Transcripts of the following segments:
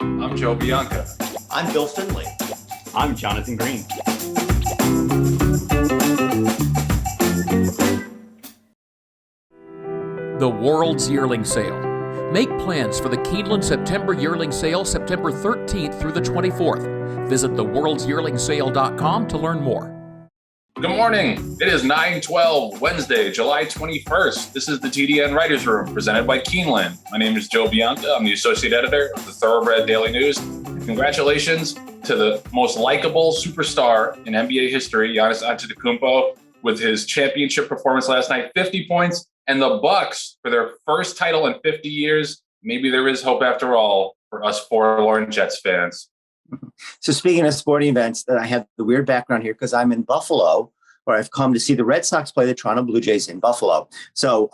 I'm Joe Bianca. I'm Bill Finley. I'm Jonathan Green. The World's Yearling Sale. Make plans for the Keeneland September Yearling Sale, September 13th through the 24th. Visit theworldsyearlingsale.com to learn more. Good morning. It is 9/12, Wednesday, July 21st. This is the TDN Writers Room, presented by Keeneland. My name is Joe Bianca. I'm the associate editor of the Thoroughbred Daily News. Congratulations to the most likable superstar in NBA history, Giannis Antetokounmpo, with his championship performance last night, 50 points, and the Bucks for their first title in 50 years. Maybe there is hope after all for us forlorn Jets fans. So speaking of sporting events, I have the weird background here because I'm in Buffalo, where I've come to see the Red Sox play the Toronto Blue Jays in Buffalo. So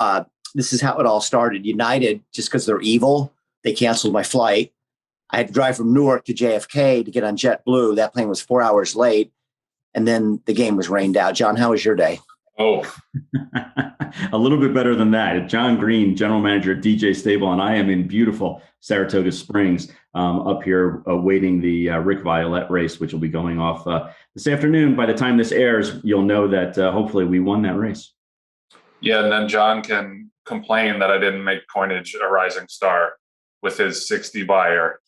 this is how it all started. United, just because they're evil, they canceled my flight. I had to drive from Newark to JFK to get on JetBlue. That plane was 4 hours late. And then the game was rained out. John, how was your day? Oh, a little bit better than that. John Green, general manager at DJ Stable, and I am in beautiful Saratoga Springs up here awaiting the Rick Violette race, which will be going off this afternoon. By the time this airs, you'll know that hopefully we won that race. yeah, and then John can complain that I didn't make coinage a rising star with his 60 buyer.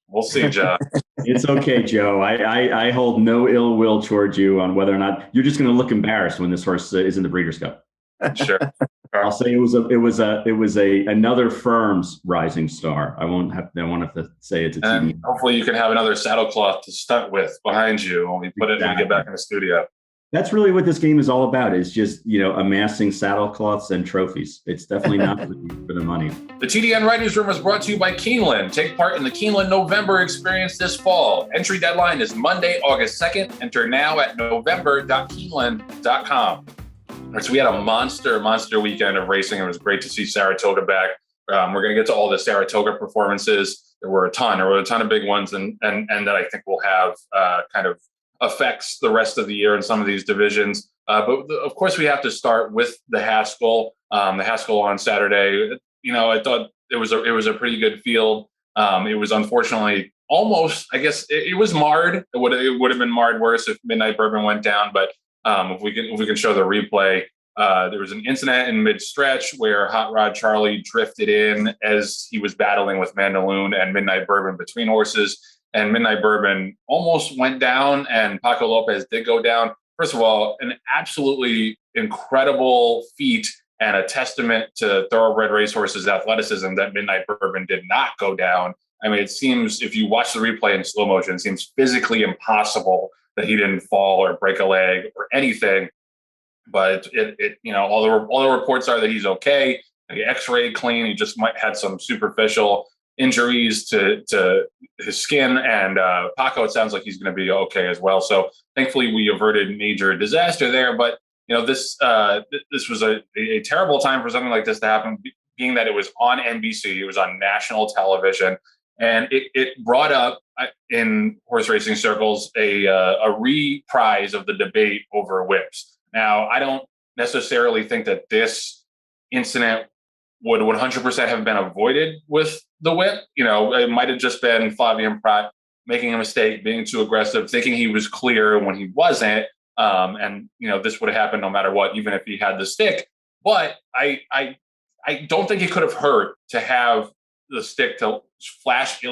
We'll see, John. It's okay, Joe. I hold no ill will towards you on whether or not you're just going to look embarrassed when this horse is in the Breeders' Cup. Sure. I'll say it was another firm's rising star. I won't have to say it's a And TDN. hopefully you can have another saddlecloth to stunt with behind you when we put it when we get back in the studio. That's really what this game is all about, is just, amassing saddlecloths and trophies. It's definitely not for the money. The TDN Writers Room is brought to you by Keeneland. Take part in the Keeneland November experience this fall. Entry deadline is Monday, August 2nd. Enter now at november.keeneland.com. All right, so we had a monster weekend of racing. It was great to see Saratoga back. We're going to get to all the Saratoga performances. There were a ton of big ones, and that I think will have kind of affects the rest of the year in some of these divisions. But of course, we have to start with the Haskell. The Haskell on Saturday. I thought it was a pretty good field. It was unfortunately almost, I guess, it was marred. It would have been marred worse if Midnight Bourbon went down. But if we can show the replay, there was an incident in mid-stretch where Hot Rod Charlie drifted in as he was battling with Mandaloon and Midnight Bourbon between horses. And Midnight Bourbon almost went down, and Paco Lopez did go down. First of all, an absolutely incredible feat and a testament to thoroughbred racehorses' athleticism that Midnight Bourbon did not go down. I mean, it seems, if you watch the replay in slow motion, it seems physically impossible that he didn't fall or break a leg or anything. But all the reports are that he's okay. He X-rayed clean. He just might had some superficial injuries to his skin, and Paco, it sounds like he's going to be okay as well. So thankfully we averted major disaster there. But this was a terrible time for something like this to happen, being that it was on NBC, it was on national television, and it brought up in horse racing circles a reprise of the debate over whips. Now, I don't necessarily think that this incident would 100% have been avoided with the whip. It might have just been Flavien Prat making a mistake, being too aggressive, thinking he was clear when he wasn't. And this would have happened no matter what, even if he had the stick. But I don't think it could have hurt to have the stick to flash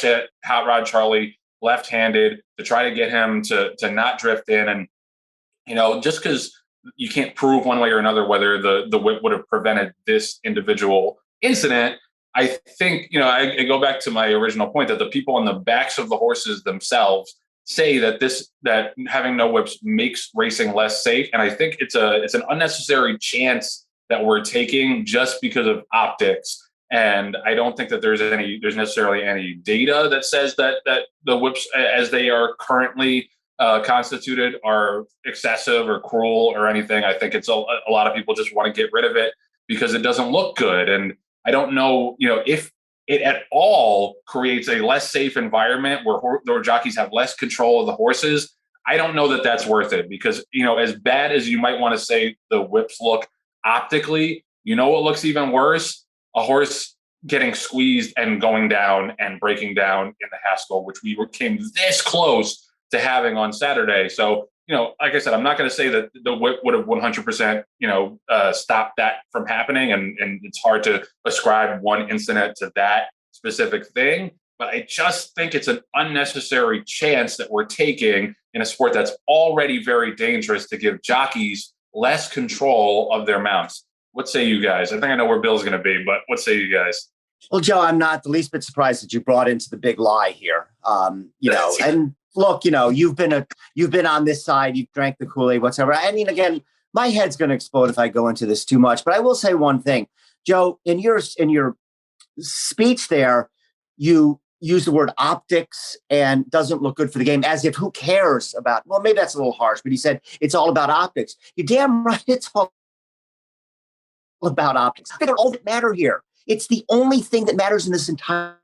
at Hot Rod Charlie left-handed to try to get him to not drift in. And, just because you can't prove one way or another whether the whip would have prevented this individual incident, I think, I go back to my original point that the people on the backs of the horses themselves say that having no whips makes racing less safe. And I think it's an unnecessary chance that we're taking just because of optics. And I don't think that there's necessarily any data that says that the whips as they are currently constituted are excessive or cruel or anything. I think it's a lot of people just want to get rid of it because it doesn't look good. And I don't know, if it at all creates a less safe environment where jockeys have less control of the horses. I don't know that that's worth it because, as bad as you might want to say the whips look optically, what looks even worse? A horse getting squeezed and going down and breaking down in the Haskell, which came this close to having on Saturday. So, like I said, I'm not going to say that the whip would have 100%, stopped that from happening. And it's hard to ascribe one incident to that specific thing. But I just think it's an unnecessary chance that we're taking in a sport that's already very dangerous to give jockeys less control of their mounts. What say you guys? I think I know where Bill's going to be, but what say you guys? Well, Joe, I'm not the least bit surprised that you brought into the big lie here. And look, you've been on this side, you've drank the Kool-Aid, whatever. I mean, again, my head's going to explode if I go into this too much, but I will say one thing, Joe, in your speech there, you use the word optics and doesn't look good for the game, as if who cares about, well, maybe that's a little harsh, but he said it's all about optics. You're damn right, it's all about optics. They're all that matter here. It's the only thing that matters in this entire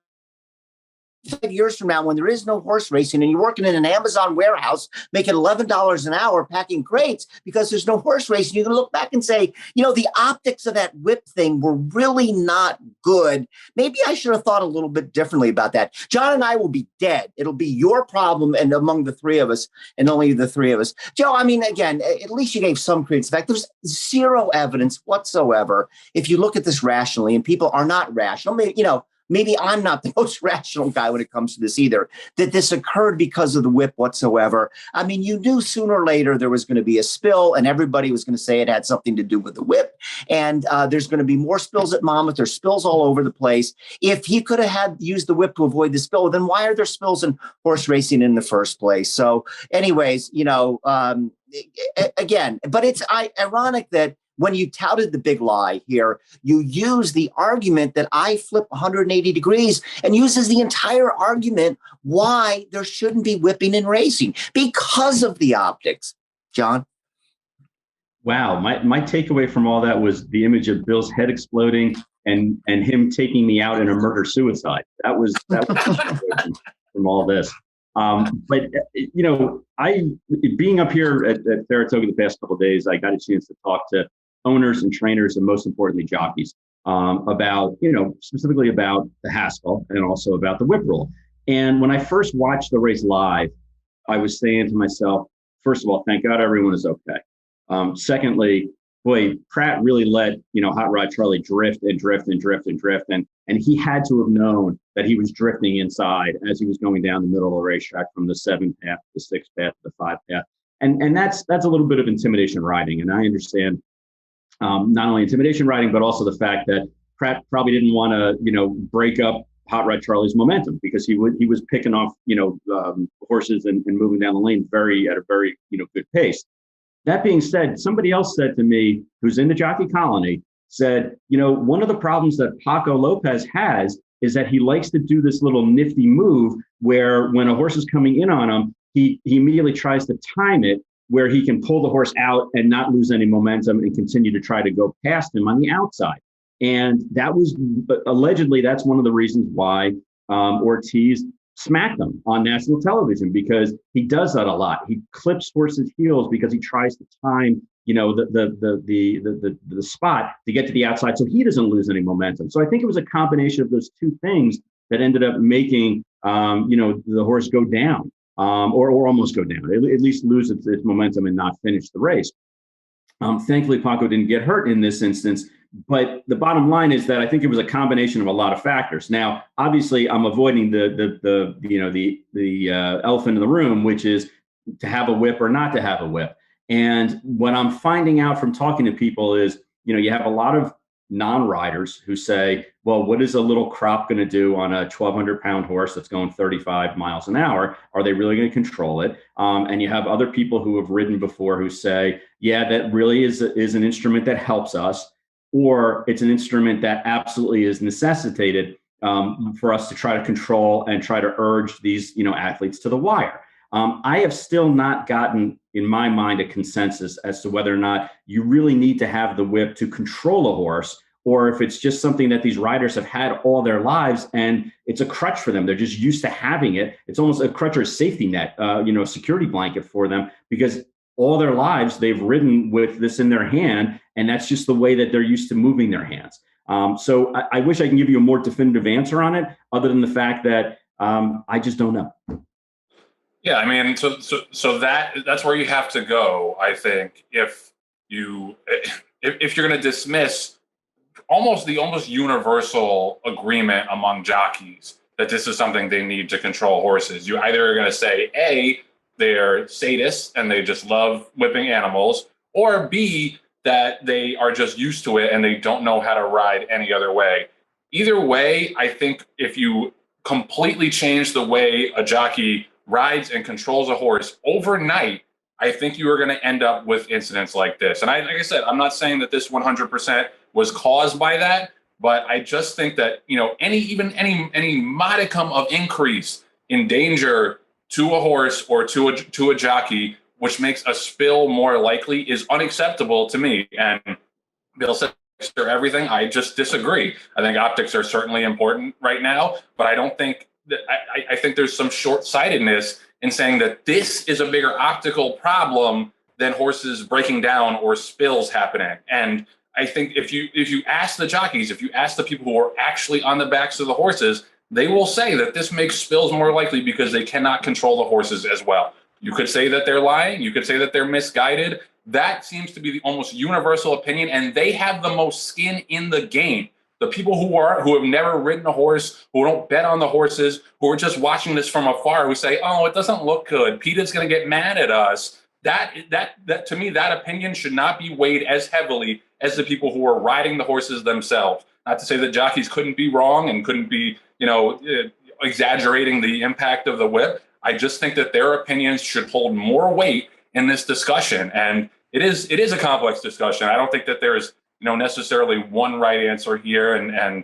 5 years from now, when there is no horse racing and you're working in an Amazon warehouse making $11 an hour packing crates because there's no horse racing, you can look back and say, the optics of that whip thing were really not good. Maybe I should have thought a little bit differently about that. John and I will be dead. It'll be your problem and among the three of us and only the three of us. Joe, I mean, again, at least you gave some credence. In fact, there's zero evidence whatsoever. If you look at this rationally, and people are not rational, maybe I'm not the most rational guy when it comes to this either, that this occurred because of the whip whatsoever. I mean, you knew sooner or later there was going to be a spill and everybody was going to say it had something to do with the whip. And there's going to be more spills at Monmouth. There's spills all over the place. If he could have used the whip to avoid the spill, then why are there spills in horse racing in the first place? So anyways, again, but it's ironic that when you touted the big lie here, you use the argument that I flip 180 degrees and uses the entire argument why there shouldn't be whipping in racing because of the optics. John? Wow. My takeaway from all that was the image of Bill's head exploding and him taking me out in a murder-suicide. That was from all this. But I being up here at Saratoga the past couple of days, I got a chance to talk to owners and trainers, and most importantly, jockeys, about, specifically about the Haskell and also about the whip rule. And when I first watched the race live, I was saying to myself, first of all, thank God everyone is okay. Secondly, boy, Pratt really let, Hot Rod Charlie drift. And he had to have known that he was drifting inside as he was going down the middle of the racetrack from the 7 path to the 6 path to the 5 path. And that's a little bit of intimidation riding. And I understand not only intimidation riding, but also the fact that Pratt probably didn't want to, break up Hot Rod Charlie's momentum because he was picking off, horses and moving down the lane at a very good pace. That being said, somebody else said to me, who's in the jockey colony, said, one of the problems that Paco Lopez has is that he likes to do this little nifty move where when a horse is coming in on him, he immediately tries to time it where he can pull the horse out and not lose any momentum and continue to try to go past him on the outside. And that was allegedly, that's one of the reasons why Ortiz smacked him on national television, because he does that a lot. He clips horses' heels because he tries to time, the spot to get to the outside so he doesn't lose any momentum. So I think it was a combination of those two things that ended up making, the horse go down. Or almost go down, at least lose its momentum and not finish the race. Thankfully, Paco didn't get hurt in this instance. But the bottom line is that I think it was a combination of a lot of factors. Now, obviously, I'm avoiding the elephant in the room, which is to have a whip or not to have a whip. And what I'm finding out from talking to people is, you have a lot of non-riders who say, well, what is a little crop going to do on a 1,200-pound horse that's going 35 miles an hour? Are they really going to control it? And you have other people who have ridden before who say, yeah, that really is an instrument that helps us, or it's an instrument that absolutely is necessitated for us to try to control and try to urge these, athletes to the wire. I have still not gotten, in my mind, a consensus as to whether or not you really need to have the whip to control a horse, or if it's just something that these riders have had all their lives and it's a crutch for them. They're just used to having it. It's almost a crutch or a safety net, a security blanket for them, because all their lives they've ridden with this in their hand, and that's just the way that they're used to moving their hands. So I wish I can give you a more definitive answer on it, other than the fact that I just don't know. Yeah, I mean, so that's where you have to go. I think if you're going to dismiss almost universal agreement among jockeys that this is something they need to control horses, you either are going to say A, they're sadists and they just love whipping animals, or B, that they are just used to it and they don't know how to ride any other way. Either way, I think if you completely change the way a jockey rides and controls a horse overnight, I think you are going to end up with incidents like this. And like I said, I'm not saying that this 100% was caused by that, but I just think that, any modicum of increase in danger to a horse or to a jockey, which makes a spill more likely, is unacceptable to me. And Bill said everything. I just disagree. I think optics are certainly important right now, but I don't think that I think there's some short-sightedness in saying that this is a bigger optical problem than horses breaking down or spills happening. And I think if you ask the jockeys, if you ask the people who are actually on the backs of the horses, they will say that this makes spills more likely because they cannot control the horses as well. You could say that they're lying. You could say that they're misguided. That seems to be the almost universal opinion, and they have the most skin in the game. The people who have never ridden a horse, who don't bet on the horses, who are just watching this from afar, who say, "Oh, it doesn't look good. PETA's going to get mad at us." That to me, that opinion should not be weighed as heavily as the people who are riding the horses themselves. Not to say that jockeys couldn't be wrong and couldn't be, exaggerating the impact of the whip. I just think that their opinions should hold more weight in this discussion. And it is a complex discussion. I don't think that there's, necessarily one right answer here. And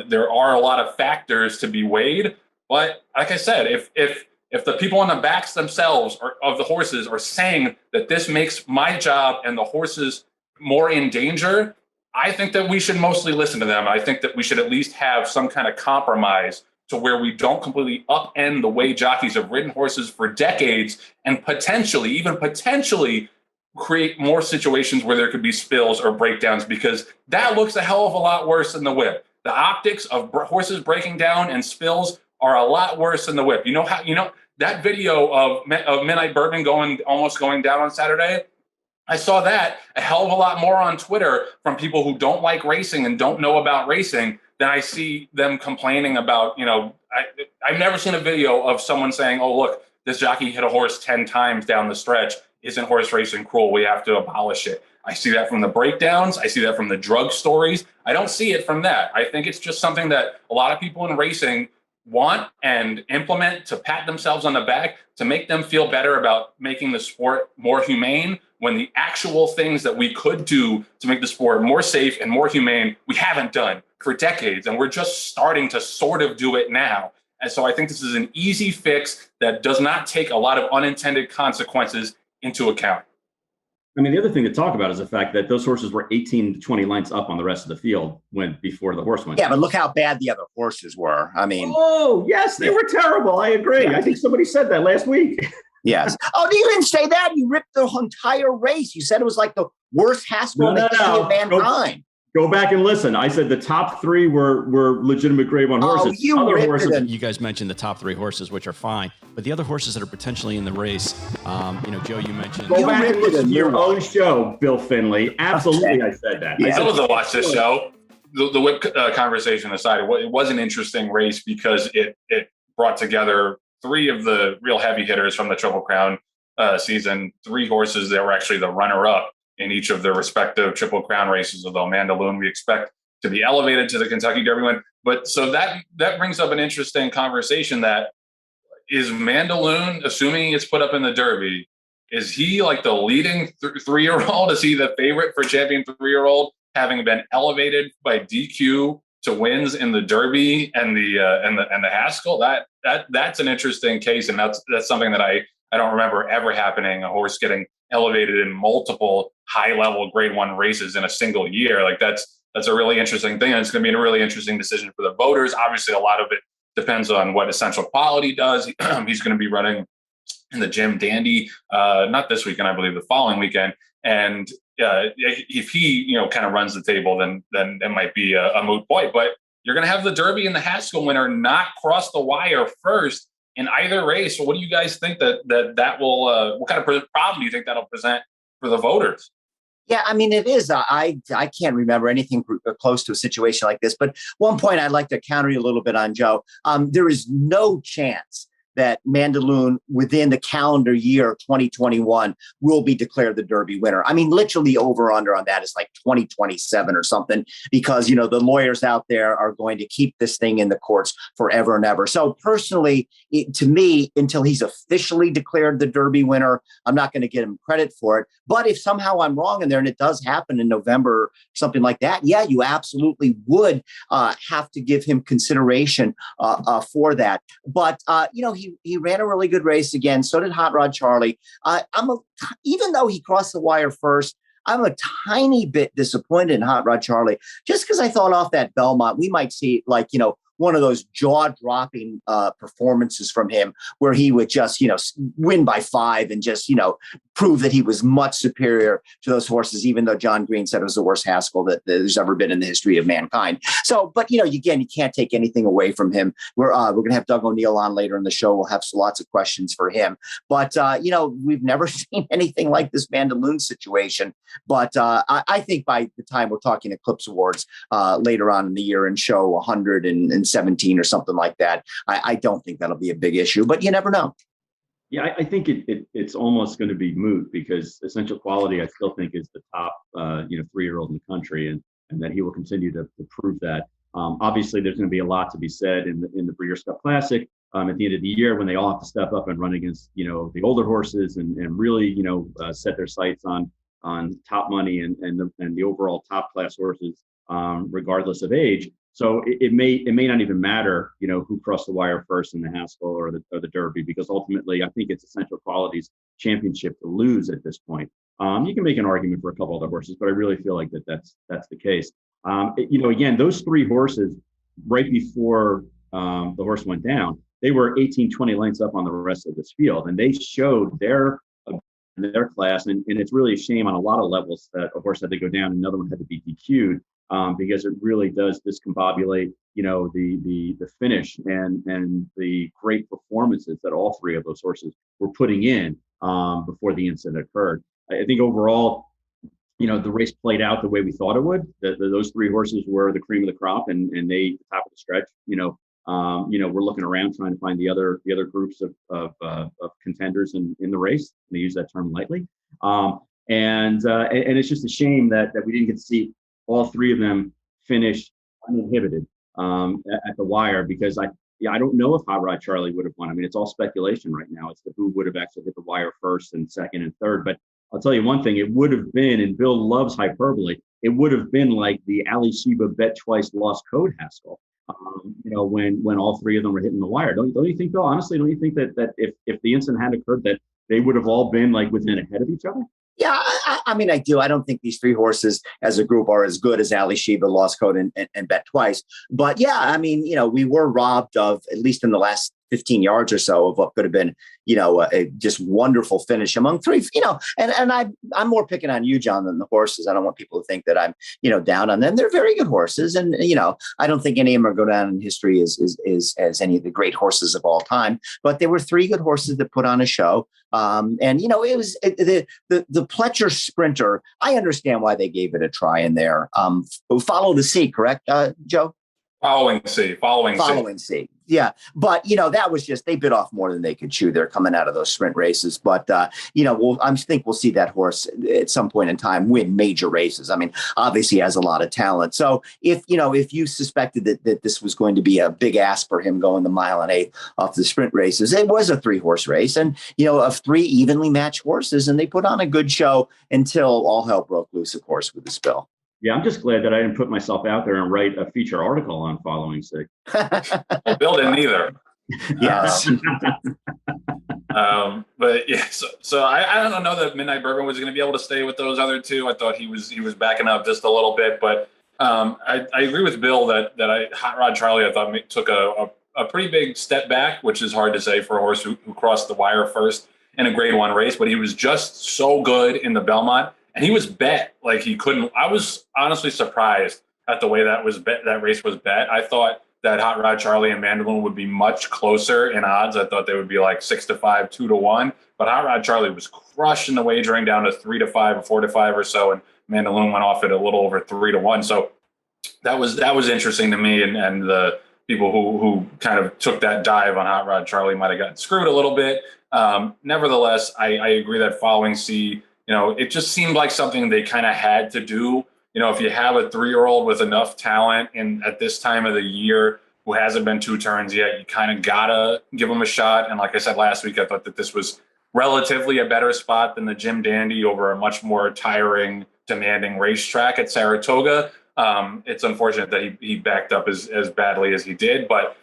there are a lot of factors to be weighed. But like I said, if the people on the backs themselves of the horses are saying that this makes my job and the horses more in danger, I think that we should mostly listen to them. I think that we should at least have some kind of compromise to where we don't completely upend the way jockeys have ridden horses for decades and potentially create more situations where there could be spills or breakdowns, because that looks a hell of a lot worse than the whip. The optics of horses breaking down and spills are a lot worse than the whip. That video of Midnight Burton almost going down on Saturday, I saw that a hell of a lot more on Twitter from people who don't like racing and don't know about racing than I see them complaining about, I've never seen a video of someone saying, "Oh, look, this jockey hit a horse 10 times down the stretch. Isn't horse racing cruel? We have to abolish it." I see that from the breakdowns. I see that from the drug stories. I don't see it from that. I think it's just something that a lot of people in racing want and implement to pat themselves on the back, to make them feel better about making the sport more humane, when the actual things that we could do to make the sport more safe and more humane, we haven't done for decades. And we're just starting to sort of do it now. And so I think this is an easy fix that does not take a lot of unintended consequences into account. I mean, the other thing to talk about is the fact that those horses were 18 to 20 lengths up on the rest of the field before the horse went. Yeah, but look how bad the other horses were. I mean, oh yes, they were terrible. I agree. Yeah. I think somebody said that last week. Yes. Oh, you didn't say that. You ripped the entire race. You said it was like the worst Haskell in the history of mankind. Go back and listen. I said the top three were legitimate Grade 1 horses. You guys mentioned the top three horses, which are fine, but the other horses that are potentially in the race, Joe, you mentioned. Go back and listen to your own show, Bill Finley. Absolutely, I said that. Yeah. I still watch this show. The whip conversation aside, it was an interesting race because it brought together three of the real heavy hitters from the Triple Crown season, three horses that were actually the runner-up in each of their respective Triple Crown races, although Mandaloun we expect to be elevated to the Kentucky Derby win. But so that brings up an interesting conversation: that is Mandaloun, assuming he gets put up in the Derby, is he like the leading 3-year-old? Is he the favorite for champion 3-year-old, having been elevated by DQ to wins in the Derby and the Haskell? That's an interesting case, and that's something that I don't remember ever happening. A horse getting elevated in multiple high-level Grade 1 races in a single year. Like that's a really interesting thing, and it's going to be a really interesting decision for the voters. Obviously, a lot of it depends on what Essential Quality does. He's going to be running in the Jim Dandy, not this weekend, I believe the following weekend. And if he, kind of runs the table, then it might be a moot point. But you're going to have the Derby and the Haskell winner not cross the wire first in either race. So what do you guys think that will, what kind of problem do you think that'll present for the voters? Yeah, I mean, it is. I can't remember anything close to a situation like this. But one point I'd like to counter you a little bit on, Joe. There is no chance that Mandaloun within the calendar year 2021 will be declared the Derby winner. I mean, literally over under on that is like 2027 or something, because, the lawyers out there are going to keep this thing in the courts forever and ever. So personally, to me, until he's officially declared the Derby winner, I'm not going to give him credit for it. But if somehow I'm wrong in there and it does happen in November, something like that, yeah, you absolutely would have to give him consideration for that. But, he ran a really good race again. So did Hot Rod Charlie. Even though he crossed the wire first, I'm a tiny bit disappointed in Hot Rod Charlie, just because I thought off that Belmont, we might see one of those jaw-dropping performances from him where he would just, win by 5 and just, prove that he was much superior to those horses, even though John Green said it was the worst Haskell that there's ever been in the history of mankind. So, but, again, you can't take anything away from him. We're going to have Doug O'Neill on later in the show. We'll have lots of questions for him. But, we've never seen anything like this Mandaloun situation. But I think by the time we're talking Eclipse Awards later on in the year and show 117 or something like that, I don't think that'll be a big issue, but you never know. Yeah, I think it's almost going to be moot, because Essential Quality, I still think, is the top 3-year-old in the country, and that he will continue to prove that. Obviously, there's going to be a lot to be said in the Breeders' Cup Classic at the end of the year, when they all have to step up and run against the older horses and really set their sights on top money and the overall top class horses, regardless of age. So it may not even matter, who crossed the wire first in the Haskell or the Derby, because ultimately I think it's Essential Quality's championship to lose at this point. You can make an argument for a couple other horses, but I really feel like that's the case. Again, those 3 horses right before the horse went down, they were 18, 20 lengths up on the rest of this field, and they showed their class. And it's really a shame on a lot of levels that a horse had to go down and another one had to be DQ'd. Because it really does discombobulate, the finish and the great performances that all 3 of those horses were putting in before the incident occurred. I think overall, the race played out the way we thought it would. Those 3 horses were the cream of the crop, and they, top of the stretch, we're looking around trying to find the other groups of contenders in the race. And I use that term lightly. And it's just a shame that we didn't get to see all 3 of them finish uninhibited at the wire, because I don't know if Hot Rod Charlie would have won. I mean, it's all speculation right now as to who would have actually hit the wire first and second and third. But I'll tell you one thing, it would have been, and Bill loves hyperbole, it would have been like the Ali Sheba bet twice lost code Haskell, when all 3 of them were hitting the wire. Don't you think, Bill? Honestly, don't you think that if the incident had occurred, that they would have all been like within ahead of each other? Yeah, I mean, I do. I don't think these 3 horses as a group are as good as Ali Sheba, Lost Code, and Bet Twice. But yeah, I mean, we were robbed of, at least in the last 15 yards or so, of what could have been, a just wonderful finish among 3, and I'm more picking on you, John, than the horses. I don't want people to think that I'm, down on them. They're very good horses. And, I don't think any of them are go down in history as any of the great horses of all time, but there were 3 good horses that put on a show. And, it was the Pletcher Sprinter. I understand why they gave it a try in there. Follow the Sea, correct, Joe? Following C. Yeah. But, that was just, they bit off more than they could chew. They're coming out of those sprint races. But, I think we'll see that horse at some point in time win major races. I mean, obviously he has a lot of talent. So if you suspected that this was going to be a big ask for him going the 1 1/8 off the sprint races, it was a 3-horse race and, of 3 evenly matched horses. And they put on a good show until all hell broke loose, of course, with the spill. Yeah, I'm just glad that I didn't put myself out there and write a feature article on Following Sig. Well, Bill didn't either. Yes. But yeah, so I don't know that Midnight Bourbon was going to be able to stay with those other 2. I thought he was backing up just a little bit, but I agree with Bill that Hot Rod Charlie, I thought, took a pretty big step back, which is hard to say for a horse who crossed the wire first in a Grade 1 race, but he was just so good in the Belmont. and he was bet like he couldn't. I was honestly surprised at the way that race was bet. I thought that Hot Rod Charlie and Mandaloon would be much closer in odds. I thought they would be like 6-5, 2-1. But Hot Rod Charlie was crushing the wagering down to 3-5 or 4-5 or so, and Mandaloon went off at a little over 3-1. So that was interesting to me, and the people who kind of took that dive on Hot Rod Charlie might have gotten screwed a little bit. Nevertheless, I agree that following C, it just seemed like something they kind of had to do. If you have a 3-year-old with enough talent at this time of the year who hasn't been 2 turns yet, you kind of gotta give them a shot. And like I said last week, I thought that this was relatively a better spot than the Jim Dandy over a much more tiring, demanding racetrack at Saratoga. It's unfortunate that he backed up as badly as he did, but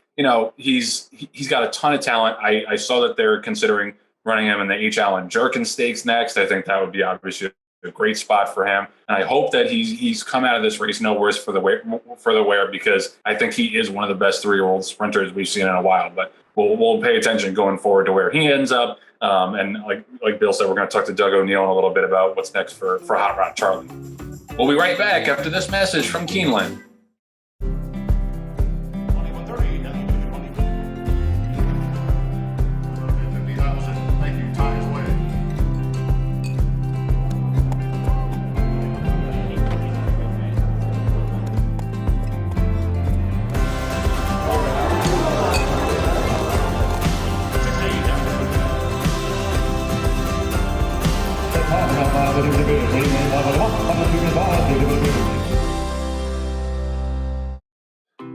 he's got a ton of talent. I saw that they're considering running him in the H. Allen Jerkin Stakes next. I think that would be obviously a great spot for him, and I hope that he's come out of this race no worse for the wear, because I think he is one of the best 3-year-old sprinters we've seen in a while. But we'll pay attention going forward to where he ends up. And like Bill said, we're going to talk to Doug O'Neill in a little bit about what's next for Hot Rod Charlie. We'll be right back after this message from Keeneland.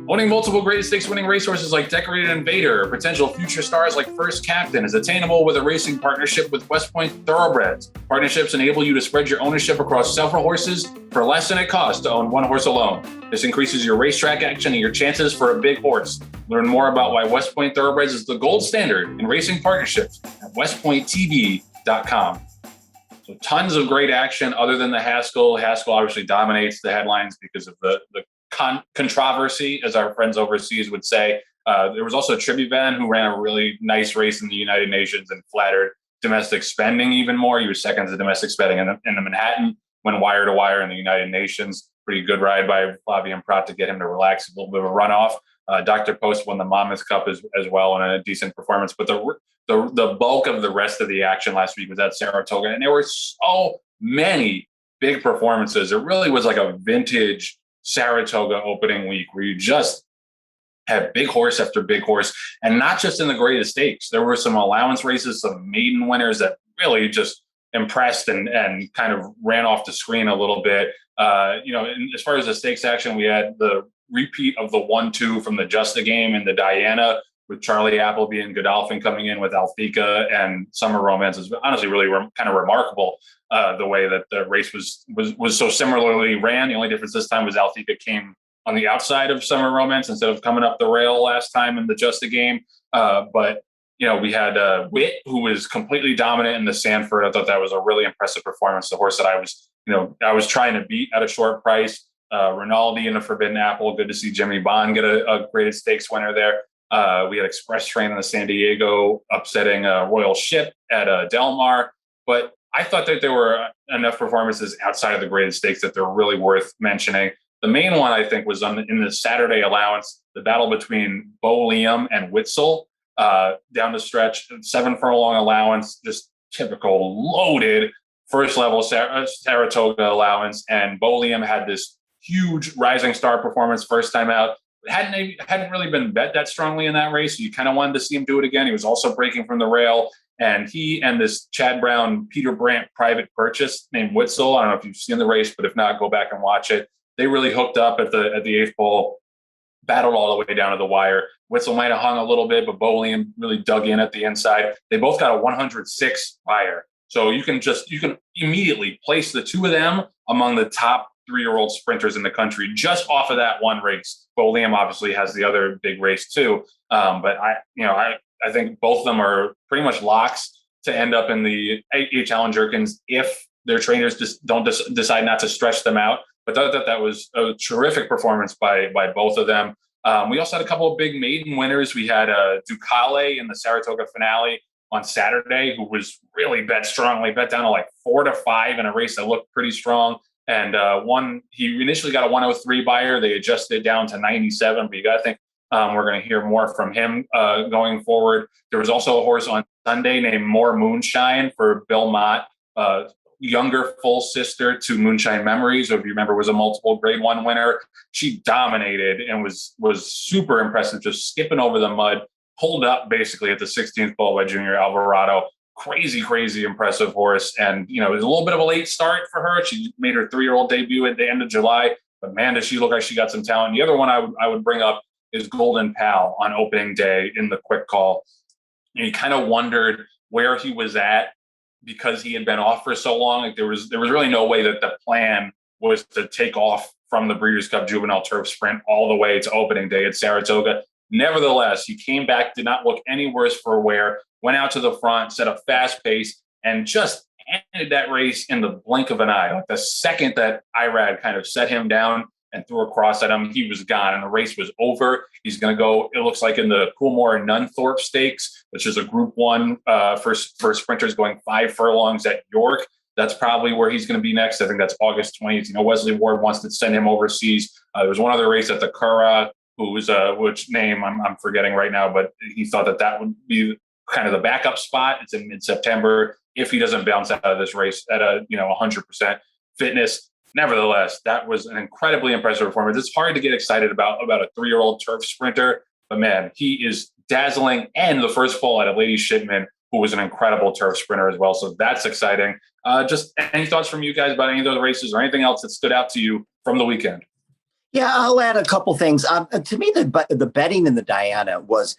Owning multiple greatest stakes winning racehorses like Decorated Invader or potential future stars like First Captain is attainable with a racing partnership with West Point Thoroughbreds. Partnerships enable you to spread your ownership across several horses for less than it costs to own one horse alone. This increases your racetrack action and your chances for a big horse. Learn more about why West Point Thoroughbreds is the gold standard in racing partnerships at westpointtv.com. So tons of great action other than the Haskell. Haskell obviously dominates the headlines because of the controversy, as our friends overseas would say. There was also a tribute band who ran a really nice race in the United Nations and flattered domestic spending even more. He was second to domestic spending in the Manhattan, went wire to wire in the United Nations. Pretty good ride by Flavien Prat to get him to relax, a little bit of a runoff. Dr. Post won the Monmouth Cup as well in a decent performance. But the bulk of the rest of the action last week was at Saratoga, and there were so many big performances. It really was like a vintage Saratoga opening week where you just had big horse after big horse, and not just in the greatest stakes. There were some allowance races, some maiden winners that really just impressed and kind of ran off the screen a little bit. And as far as the stakes action, we had the repeat of the 1-2 from the Justa game in the Diana with Charlie Appleby and Godolphin coming in with Althika and Summer Romance is honestly really kind of remarkable. The way that the race was so similarly ran. The only difference this time was Althika came on the outside of Summer Romance instead of coming up the rail last time in the Justa game. But we had Witt, who was completely dominant in the Sanford. I thought that was a really impressive performance. The horse that I was trying to beat at a short price. Rinaldi and the Forbidden Apple. Good to see Jimmy Bond get a graded stakes winner there. We had Express Train in the San Diego upsetting Royal Ship at Del Mar. But I thought that there were enough performances outside of the graded stakes that they're really worth mentioning. The main one, I think, was in the Saturday allowance, the battle between Bo Liam and Witzel down the stretch, 7 furlong allowance, just typical loaded first level Saratoga allowance. And Bo Liam had this huge rising star performance first time out. Hadn't really been bet that strongly in that race. So you kind of wanted to see him do it again. He was also breaking from the rail. And he and this Chad Brown, Peter Brandt private purchase named Witzel. I don't know if you've seen the race, but if not, go back and watch it. They really hooked up at the 8th pole, battled all the way down to the wire. Witzel might have hung a little bit, but Bo Liam really dug in at the inside. They both got a 106 wire. So you can immediately place the two of them among the top 3-year-old sprinters in the country just off of that one race. Bo Liam obviously has the other big race too. But I think both of them are pretty much locks to end up in the H. Allen Jerkins if their trainers just don't decide not to stretch them out. But that was a terrific performance by both of them. We also had a couple of big maiden winners. We had Ducale in the Saratoga finale on Saturday, who was really bet strongly, bet down to like 4-5 in a race that looked pretty strong. And he initially got a 103 buyer. They adjusted it down to 97, but you got to think we're going to hear more from him going forward. There was also a horse on Sunday named More Moonshine for Bill Mott, younger full sister to Moonshine Memories, who, if you remember, was a multiple Grade 1 winner. She dominated and was super impressive, just skipping over the mud, pulled up basically at the 16th pole by Junior Alvarado. Crazy impressive horse. And, it was a little bit of a late start for her. She made her 3-year-old debut at the end of July, but man, does she look like she got some talent. The other one I would bring up is Golden Pal on opening day in the quick call. And you kind of wondered where he was at because he had been off for so long. Like there was really no way that the plan was to take off from the Breeders' Cup Juvenile Turf Sprint all the way to opening day at Saratoga. Nevertheless, he came back, did not look any worse for wear, went out to the front, set a fast pace, and just ended that race in the blink of an eye. Like the second that Irad kind of set him down and threw across at him, he was gone and the race was over. He's going to go, it looks like, in the Coolmore and Nunthorpe Stakes, which is a Group 1 for sprinters going 5 furlongs at York. That's probably where he's going to be next. I think that's August 20th. Wesley Ward wants to send him overseas. There was one other race at the Curragh, who was which name I'm forgetting right now, but he thought that would be kind of the backup spot. It's in mid-September if he doesn't bounce out of this race at 100% fitness. Nevertheless, that was an incredibly impressive performance. It's hard to get excited about a 3-year-old turf sprinter, but man, he is dazzling. And the first fall out of Lady Shipman, who was an incredible turf sprinter as well. So that's exciting. Just any thoughts from you guys about any of those races or anything else that stood out to you from the weekend? Yeah, I'll add a couple things. To me, the betting in the Diana was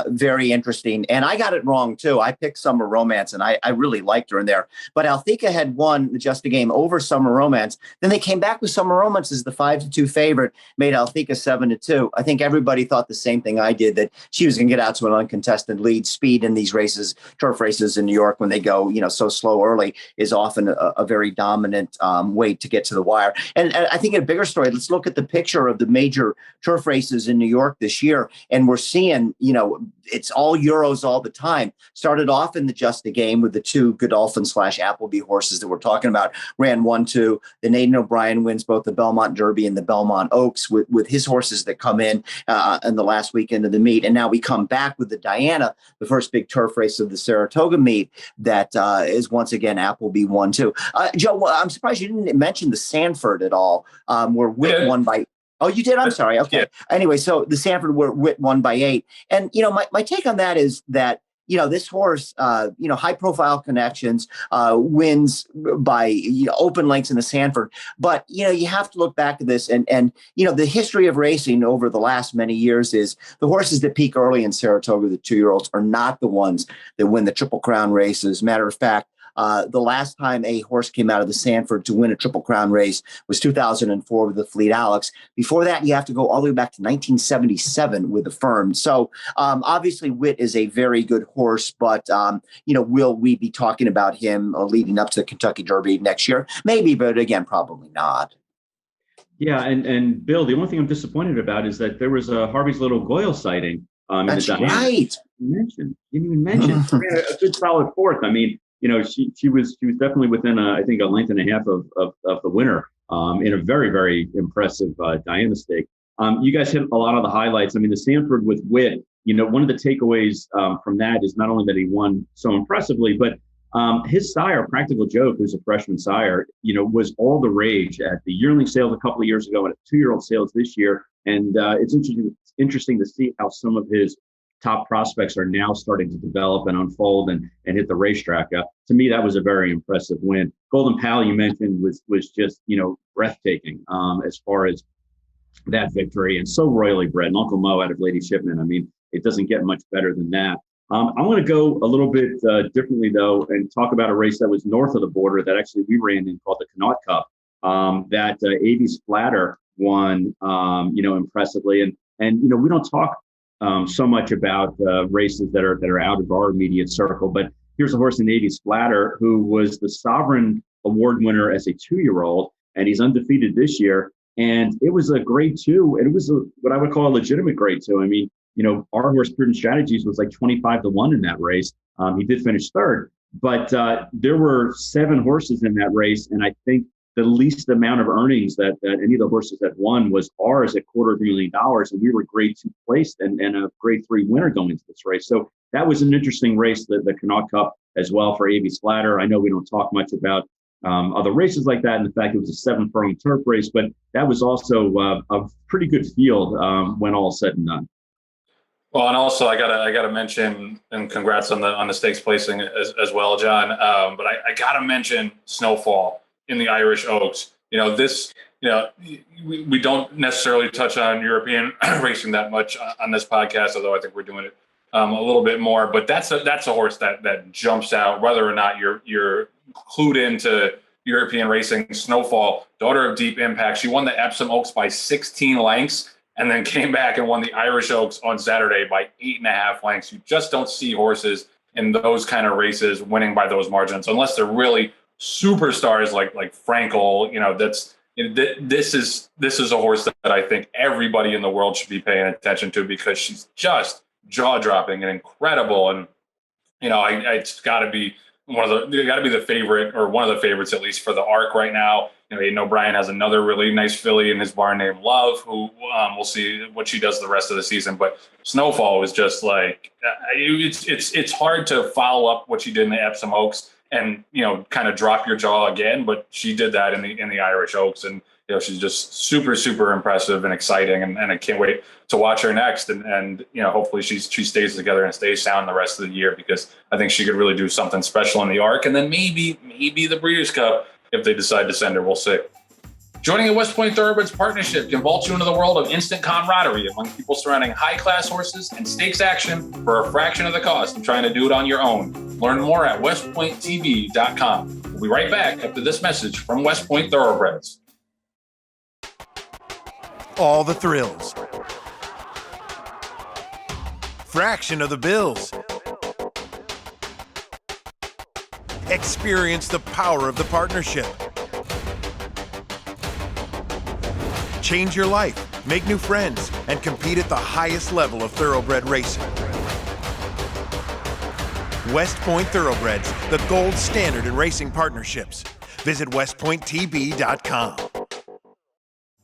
very interesting, and I got it wrong too. I picked Summer Romance, and I really liked her in there. But Althea had won Just a Game over Summer Romance. Then they came back with Summer Romance as the 5-2 favorite, made Althea 7-2. I think everybody thought the same thing I did, that she was going to get out to an uncontested lead. Speed in these races, turf races in New York, when they go so slow early, is often a very dominant way to get to the wire. And I think a bigger story. Let's look at the picture of the major turf races in New York this year. And we're seeing, it's all Euros all the time. Started off in the Just a Game with the 2 Godolphin / Appleby horses that we're talking about. Ran 1-2. The Nathan O'Brien wins both the Belmont Derby and the Belmont Oaks with his horses that come in the last weekend of the meet. And now we come back with the Diana, the first big turf race of the Saratoga meet, that is once again Appleby 1-2. Joe, I'm surprised you didn't mention the Sanford at all, where Witt won by... Oh, you did? I'm sorry. Okay. Yeah. Anyway, so the Sanford were Witt won by 8. And, my take on that is that, this horse, high profile connections, wins by open lengths in the Sanford. But, you have to look back at this and, the history of racing over the last many years is the horses that peak early in Saratoga, the 2-year-olds, are not the ones that win the Triple Crown races. Matter of fact, the last time a horse came out of the Sanford to win a Triple Crown race was 2004 with the Fleet Alex. Before that, you have to go all the way back to 1977 with the Firm. So obviously, Witt is a very good horse, but, will we be talking about him leading up to the Kentucky Derby next year? Maybe, but again, probably not. Yeah, and Bill, the only thing I'm disappointed about is that there was a Harvey's Little Goyle sighting. That's right. You didn't even mention a good solid fourth. I mean, she was definitely within I think a length and a half of the winner in a very, very impressive Diana stake. You guys hit a lot of the highlights. I mean, the Sanford with Witt, one of the takeaways from that is not only that he won so impressively, but his sire, Practical Joke, who's a freshman sire, was all the rage at the yearling sales a couple of years ago and at 2-year-old sales this year. And it's interesting to see how some of his top prospects are now starting to develop and unfold and hit the racetrack. To me, that was a very impressive win. Golden Pal, you mentioned, was just, breathtaking as far as that victory, and so royally bred. And Uncle Mo out of Lady Shipman. I mean, it doesn't get much better than that. I'm going to go a little bit differently, though, and talk about a race that was north of the border that actually we ran in called the Connaught Cup, that Avies Flatter won, impressively. And we don't talk so much about races that are out of our immediate circle, but here's a horse in Avies Flatter who was the Sovereign Award winner as a 2-year-old, and he's undefeated this year. And it was a grade 2, and it was what I would call a legitimate grade 2. I mean, our horse Prudent Strategies was like 25-1 in that race. He did finish third, but there were 7 horses in that race, and I think the least amount of earnings that any of the horses that won was ours at $250,000, and we were grade 2 placed and a grade 3 winner going into this race. So that was an interesting race, the Connaught Cup as well for A.B. Splatter. I know we don't talk much about other races like that, and the fact it was a 7-furlong turf race, but that was also a pretty good field when all said and done. Well, and also I gotta mention, and congrats on the stakes placing as well, John. But I gotta mention Snowfall in the Irish Oaks. We don't necessarily touch on European racing that much on this podcast, although I think we're doing it a little bit more. But that's a horse that jumps out, whether or not you're clued into European racing. Snowfall, daughter of Deep Impact. She won the Epsom Oaks by 16 lengths. And then came back and won the Irish Oaks on Saturday by 8.5 lengths. You just don't see horses in those kind of races winning by those margins unless they're really superstars like Frankel. This is a horse that I think everybody in the world should be paying attention to because she's just jaw-dropping and incredible. And it's got to be the favorite, or one of the favorites at least, for the Arc right now. Aidan O'Brien has another really nice filly in his barn named Love, who we'll see what she does the rest of the season. But Snowfall was just like it's hard to follow up what she did in the Epsom Oaks and kind of drop your jaw again. But she did that in the Irish Oaks, and she's just super, super impressive and exciting, and I can't wait to watch her next. And hopefully she stays together and stays sound the rest of the year, because I think she could really do something special in the Arc, and then maybe the Breeders' Cup if they decide to send her. We'll see. Joining a West Point Thoroughbreds partnership can vault you into the world of instant camaraderie among people surrounding high-class horses and stakes action for a fraction of the cost of trying to do it on your own. Learn more at westpointtv.com. We'll be right back after this message from West Point Thoroughbreds. All the thrills. Fraction of the bills. Experience the power of the partnership. Change your life, make new friends, and compete at the highest level of thoroughbred racing. West Point Thoroughbreds, the gold standard in racing partnerships. Visit westpointtb.com.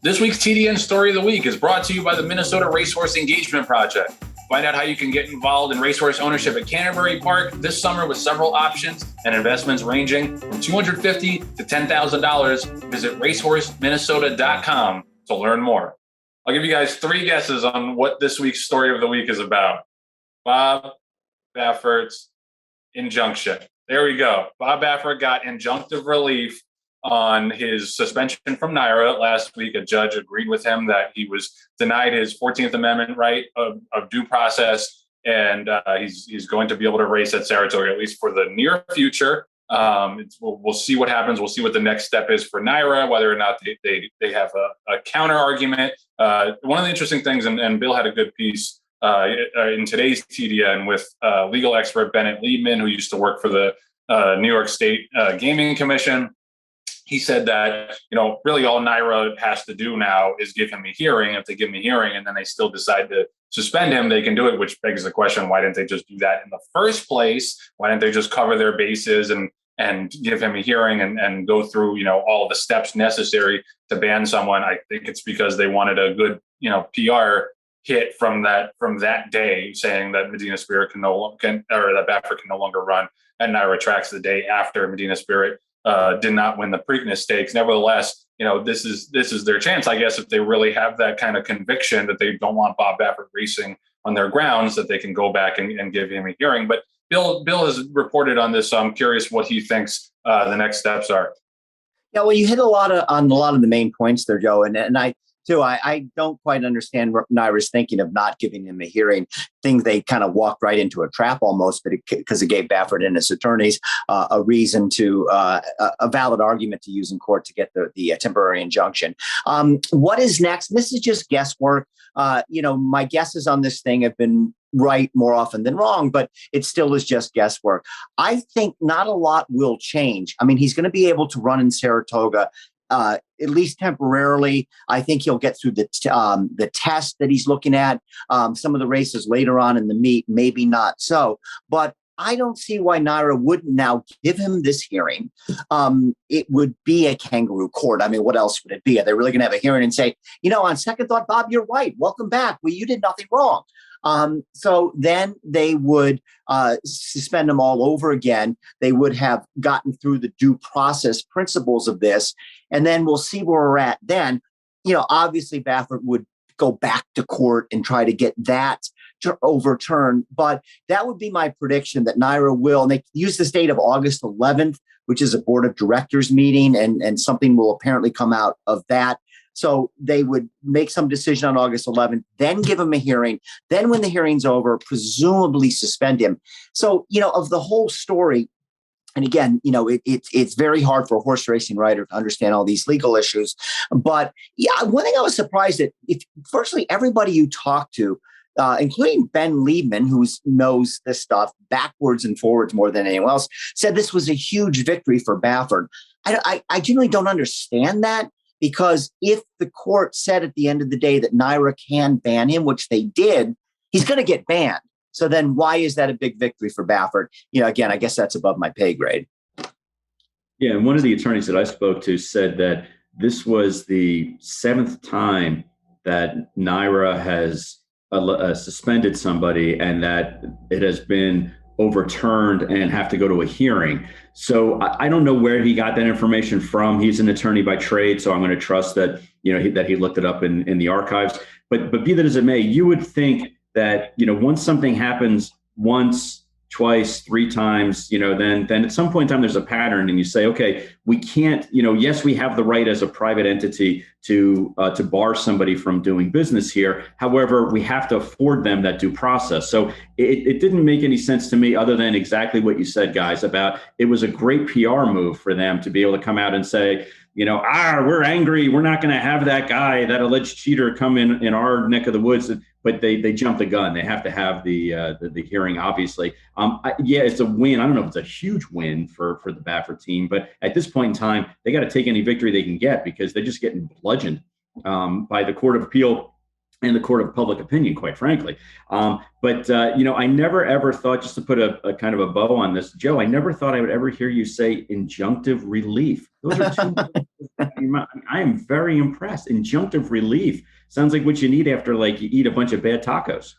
This week's TDN Story of the Week is brought to you by the Minnesota Racehorse Engagement Project. Find out how you can get involved in racehorse ownership at Canterbury Park this summer with several options and investments ranging from $250 to $10,000. Visit racehorseminnesota.com to learn more. I'll give you guys 3 guesses on what this week's Story of the Week is about. Bob Baffert's injunction. There we go. Bob Baffert got injunctive relief on his suspension from NYRA last week. A judge agreed with him that he was denied his 14th Amendment right of due process, and he's going to be able to race at Saratoga, at least for the near future. We'll see what happens. We'll see what the next step is for NYRA, whether or not they have a counter argument. One of the interesting things, and Bill had a good piece in today's TDN with legal expert Bennett Liebman, who used to work for the New York State Gaming Commission. He said that, really all NYRA has to do now is give him a hearing. If they give him a hearing and then they still decide to suspend him, they can do it, which begs the question, why didn't they just do that in the first place? Why didn't they just cover their bases and give him a hearing and go through, all the steps necessary to ban someone? I think it's because they wanted a good, PR hit from that day, saying that Medina Spirit that Baffert can no longer run at NYRA tracks the day after Medina Spirit did not win the Preakness Stakes. Nevertheless, this is their chance, I guess, if they really have that kind of conviction that they don't want Bob Baffert racing on their grounds, that they can go back and give him a hearing. But Bill has reported on this, so I'm curious what he thinks the next steps are. Yeah, well, you hit on a lot of the main points there, Joe, and I don't quite understand what NYRA's thinking of not giving him a hearing. Think they kind of walked right into a trap almost, but because it gave Baffert and his attorneys a reason to a valid argument to use in court to get the temporary injunction. What is next? This is just guesswork. My guesses on this thing have been right more often than wrong, but it still is just guesswork. I think not a lot will change. I mean, he's going to be able to run in Saratoga at least temporarily. I think he'll get through the test that he's looking at. Some of the races later on in the meet, maybe not so. But I don't see why Naira wouldn't now give him this hearing. It would be a kangaroo court. I mean, what else would it be? Are they really going to have a hearing and say, on second thought, Bob, you're right. Welcome back. Well, you did nothing wrong. So then they would suspend him all over again. They would have gotten through the due process principles of this. And then we'll see where we're at then. Obviously Baffert would go back to court and try to get that to overturn. But that would be my prediction that Naira will, and they use this date of August 11th, which is a board of directors meeting, and something will apparently come out of that. So they would make some decision on August 11th, then give him a hearing. Then when the hearing's over, presumably suspend him. So, of the whole story, and again, it's very hard for a horse racing writer to understand all these legal issues. But yeah, one thing I was surprised at, firstly, everybody you talk to, including Ben Liebman, who knows this stuff backwards and forwards more than anyone else, said this was a huge victory for Baffert. I genuinely don't understand that, because if the court said at the end of the day that Naira can ban him, which they did, he's going to get banned. So then why is that a big victory for Baffert? Again, I guess that's above my pay grade. Yeah, and one of the attorneys that I spoke to said that this was the 7th time that Naira has suspended somebody, and that it has been overturned and have to go to a hearing. So I don't know where he got that information from. He's an attorney by trade, so I'm going to trust that that he looked it up in the archives. But be that as it may, you would think that once something happens once, twice, 3 times, then at some point in time there's a pattern, and you say, okay, we can't, yes, we have the right as a private entity to bar somebody from doing business here. However, we have to afford them that due process. So it didn't make any sense to me, other than exactly what you said, guys, about it was a great PR move for them to be able to come out and say, we're angry. We're not going to have that guy, that alleged cheater, come in our neck of the woods. But they jumped the gun. They have to have the hearing, obviously. Yeah, it's a win. I don't know if it's a huge win for the Baffert team, but at this point in time, they got to take any victory they can get, because they're just getting bludgeoned by the Court of Appeal and the Court of Public Opinion, quite frankly. But I never ever thought, just to put a kind of a bow on this, Joe, I never thought I would ever hear you say injunctive relief. Those are two. I am very impressed. Injunctive relief sounds like what you need after you eat a bunch of bad tacos.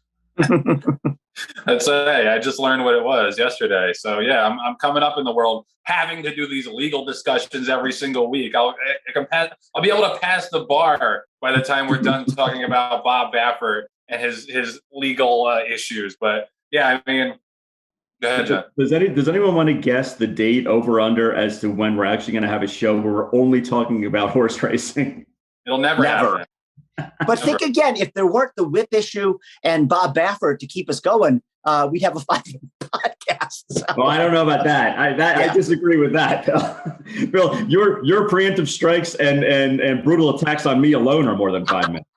I just learned what it was yesterday. So yeah, I'm coming up in the world having to do these legal discussions every single week. I'll be able to pass the bar by the time we're done talking about Bob Baffert and his legal issues. But yeah, I mean, go ahead, John. Does anyone want to guess the date over under as to when we're actually going to have a show where we're only talking about horse racing? It'll never happen. But think again, if there weren't the whip issue and Bob Baffert to keep us going, we'd have a 5-minute podcast. So. Well, I don't know about that. I disagree with that, Bill. Your preemptive strikes and brutal attacks on me alone are more than 5 minutes.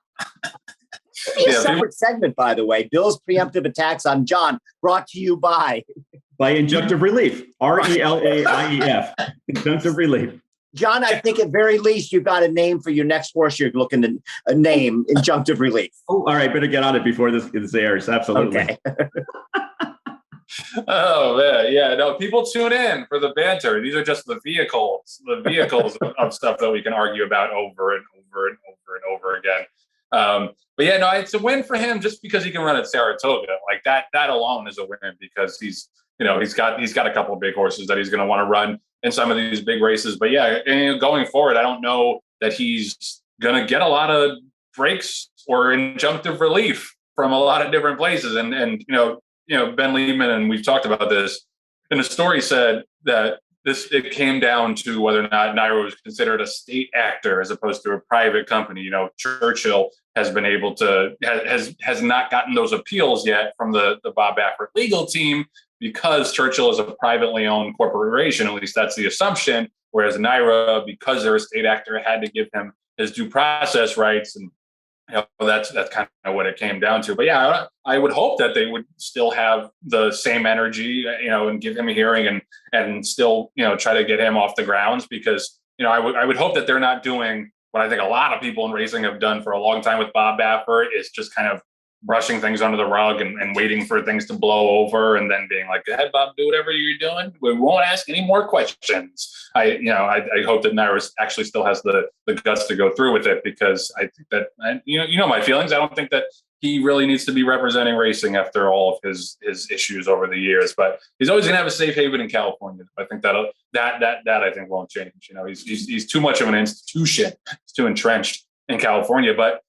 A separate segment, by the way. Bill's preemptive attacks on John, brought to you by Injunctive Relief, RELAIEF, Injunctive Relief. John, I think at very least you've got a name for your next horse you're looking to name, Injunctive Relief. Oh, all right. Better get on it before this airs. Absolutely. Okay. Oh, man. Yeah, no, people tune in for the banter. These are just the vehicles of stuff that we can argue about over and over and over and over again. But yeah, no, it's a win for him just because he can run at Saratoga. Like that alone is a win, because he's got a couple of big horses that he's going to want to run in some of these big races. But yeah, and going forward, I don't know that he's going to get a lot of breaks or injunctive relief from a lot of different places. And Ben Liebman, and we've talked about this in the story, said that it came down to whether or not Naira was considered a state actor as opposed to a private company. Churchill has been able to has not gotten those appeals yet from the Bob Baffert legal team, because Churchill is a privately owned corporation. At least that's the assumption. Whereas Naira, because they're a state actor, had to give him his due process rights, and that's kind of what it came down to. But yeah, I would hope that they would still have the same energy, and give him a hearing and still, try to get him off the grounds, because, I would hope that they're not doing what I think a lot of people in racing have done for a long time with Bob Baffert, is just kind of brushing things under the rug and waiting for things to blow over and then being like, go ahead, Bob, do whatever you're doing. We won't ask any more questions. I hope that Naira actually still has the guts to go through with it, because I think that, my feelings. I don't think that he really needs to be representing racing after all of his issues over the years, but he's always going to have a safe haven in California. I think that I think won't change. He's too much of an institution. He's too entrenched in California, but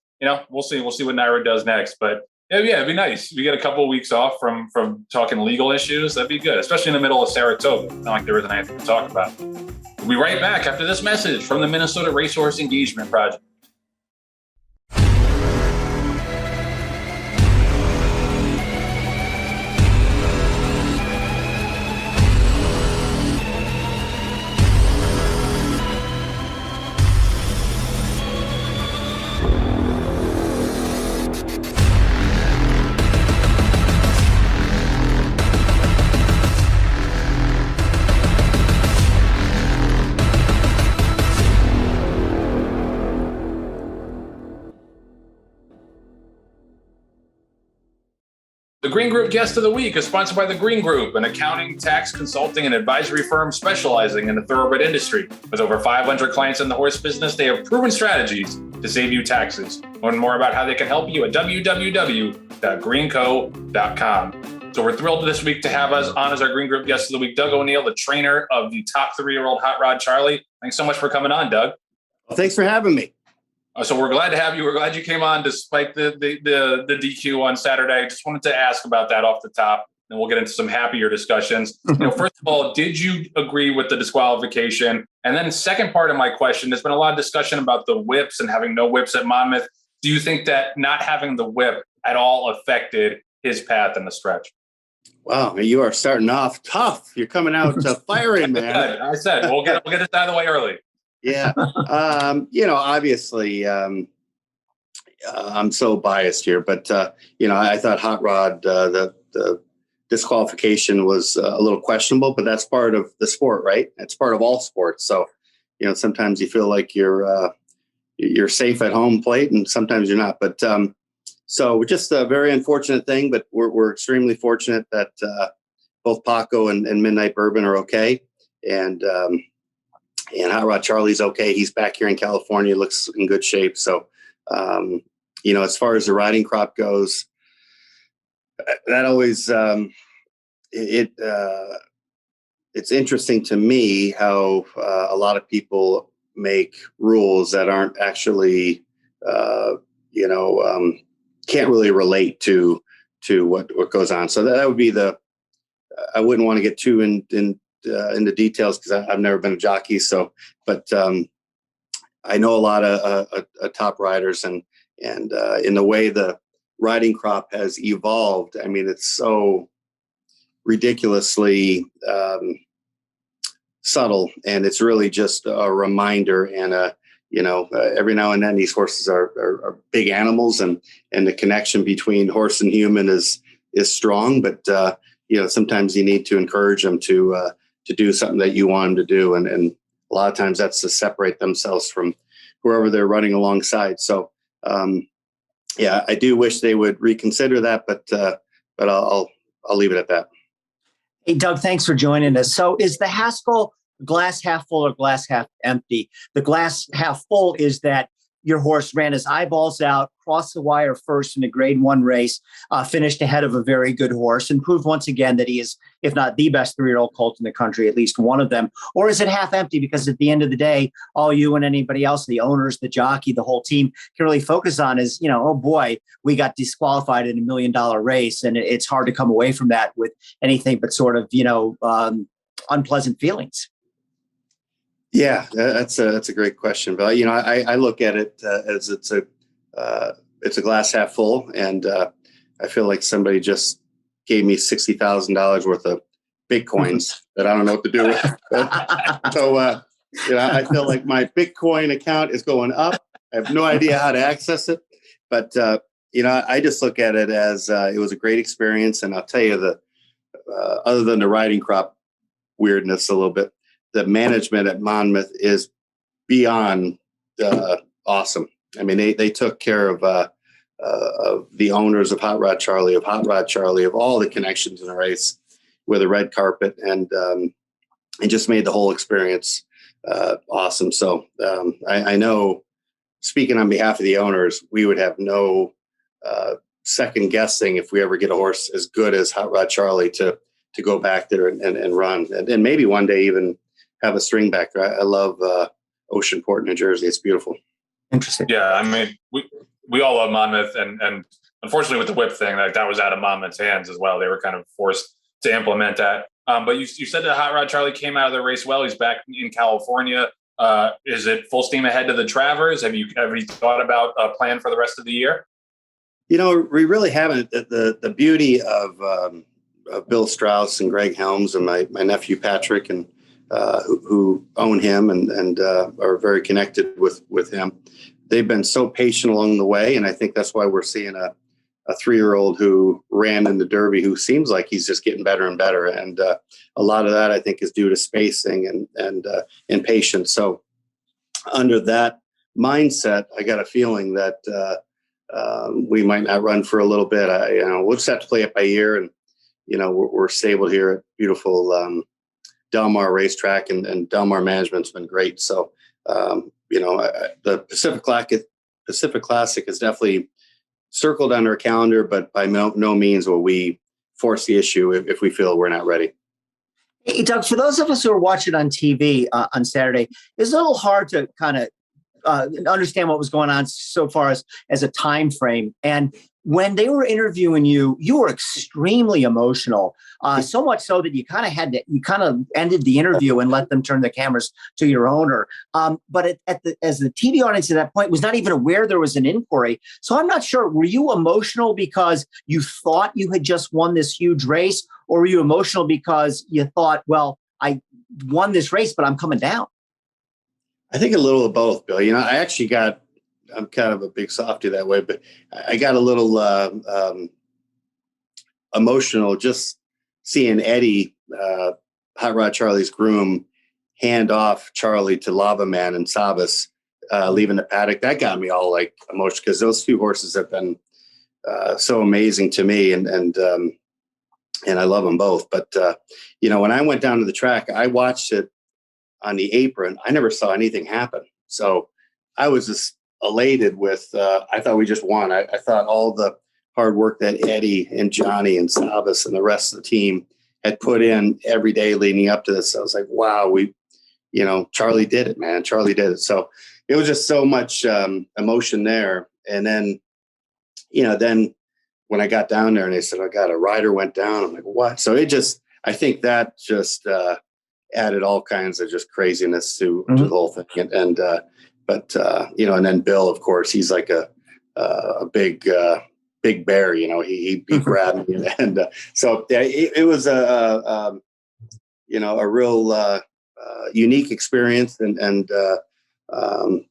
we'll see what Naira does next. But yeah, it'd be nice. We get a couple of weeks off from talking legal issues. That'd be good, especially in the middle of Saratoga. It's not like there isn't anything to talk about. We'll be right back after this message from the Minnesota Racehorse Engagement Project. The Green Group Guest of the Week is sponsored by The Green Group, an accounting, tax, consulting, and advisory firm specializing in the thoroughbred industry. With over 500 clients in the horse business, they have proven strategies to save you taxes. Learn more about how they can help you at www.greenco.com. So we're thrilled this week to have us on as our Green Group Guest of the Week, Doug O'Neill, the trainer of the top 3-year-old Hot Rod Charlie. Thanks so much for coming on, Doug. Well, thanks for having me. So we're glad to have you. We're glad you came on despite the DQ on Saturday. Just wanted to ask about that off the top, and we'll get into some happier discussions. First of all, did you agree with the disqualification? And then second part of my question, there's been a lot of discussion about the whips and having no whips at Monmouth. Do you think that not having the whip at all affected his path in the stretch? Wow, you are starting off tough. You're coming out firing, man. I said we'll get this out of the way early. Yeah. Obviously, I'm so biased here, but, I thought Hot Rod, the disqualification was a little questionable, but that's part of the sport, right? It's part of all sports. So, sometimes you feel like you're safe at home plate and sometimes you're not. But so just a very unfortunate thing, but we're extremely fortunate that both Paco and Midnight Bourbon are okay. And Hot Rod Charlie's okay. He's back here in California, looks in good shape. So, as far as the riding crop goes, that always, it's interesting to me how a lot of people make rules that aren't actually, can't really relate to what goes on. So that would be I wouldn't want to get too into details because I've never been a jockey. So, but I know a lot of top riders, and in the way the riding crop has evolved, I mean, it's so ridiculously subtle, and it's really just a reminder. And every now and then these horses are big animals, and the connection between horse and human is strong. But sometimes you need to encourage them to do something that you want them to do. And a lot of times that's to separate themselves from whoever they're running alongside. So, I do wish they would reconsider that, but I'll leave it at that. Hey, Doug, thanks for joining us. So is the Haskell glass half full or glass half empty? The glass half full is that your horse ran his eyeballs out, crossed the wire first in a grade 1 race, finished ahead of a very good horse, and proved once again that he is, if not the best 3-year-old colt in the country, at least one of them? Or is it half empty? Because at the end of the day, all you and anybody else, the owners, the jockey, the whole team can really focus on is, oh boy, we got disqualified in $1 million race. And it's hard to come away from that with anything but sort of, unpleasant feelings. Yeah, that's a great question. But, I look at it as it's a glass half full. And I feel like somebody just gave me $60,000 worth of Bitcoins that I don't know what to do with. So, I feel like my Bitcoin account is going up. I have no idea how to access it. But, I just look at it as it was a great experience. And I'll tell you other than the riding crop weirdness a little bit, the management at Monmouth is beyond awesome. I mean, they took care of of the owners of Hot Rod Charlie, of all the connections in the race with a red carpet, and it just made the whole experience awesome. So I know, speaking on behalf of the owners, we would have no second guessing if we ever get a horse as good as Hot Rod Charlie to go back there and run, and maybe one day even have a string back there. I love Oceanport, New Jersey. It's beautiful. Interesting. Yeah, I mean, we all love Monmouth, and unfortunately with the whip thing, like that was out of Monmouth's hands as well. They were kind of forced to implement that. But you said that Hot Rod Charlie came out of the race well. He's back in California. Is it full steam ahead to the Travers? Have you thought about a plan for the rest of the year? We really haven't. The beauty of Bill Strauss and Greg Helms and my nephew Patrick, and who own him and are very connected with him. They've been so patient along the way, and I think that's why we're seeing a 3-year-old who ran in the Derby who seems like he's just getting better and better. And a lot of that, I think, is due to spacing and patience. So under that mindset, I got a feeling that we might not run for a little bit. We'll just have to play it by ear. And, we're stable here at beautiful Del Mar racetrack, and Del Mar management's been great. So, the Pacific Classic is definitely circled on our calendar, but by no means will we force the issue if we feel we're not ready. Hey, Doug, for those of us who are watching on TV on Saturday, it's a little hard to kind of understand what was going on so far as a time frame. And when they were interviewing you, you were extremely emotional, so much so that you kind of ended the interview and let them turn the cameras to your owner. But as the TV audience at that point was not even aware there was an inquiry. So I'm not sure, were you emotional because you thought you had just won this huge race, or were you emotional because you thought, well, I won this race, but I'm coming down? I think a little of both, Bill. I'm kind of a big softy that way, but I got a little emotional just seeing Eddie, Hot Rod Charlie's groom, hand off Charlie to Lava Man and Sabas, leaving the paddock. That got me all like emotional, because those two horses have been so amazing to me, and I love them both. But when I went down to the track, I watched it on the apron. I never saw anything happen, so I was just elated with, I thought we just won. I thought all the hard work that Eddie and Johnny and Sabas and the rest of the team had put in every day leading up to this. I was like, wow, Charlie did it, man. Charlie did it. So it was just so much emotion there. And then, then when I got down there and they said, oh God, a rider went down. I'm like, what? So I think that just added all kinds of just craziness to the whole thing. And then Bill, of course, he's like a big bear. He grabbed me, and so yeah, it was a real unique experience,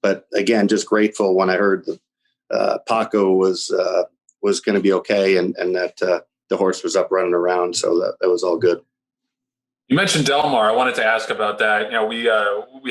but again, just grateful when I heard that Paco was going to be okay, and that the horse was up running around. So that was all good. You mentioned Del Mar. I wanted to ask about that. We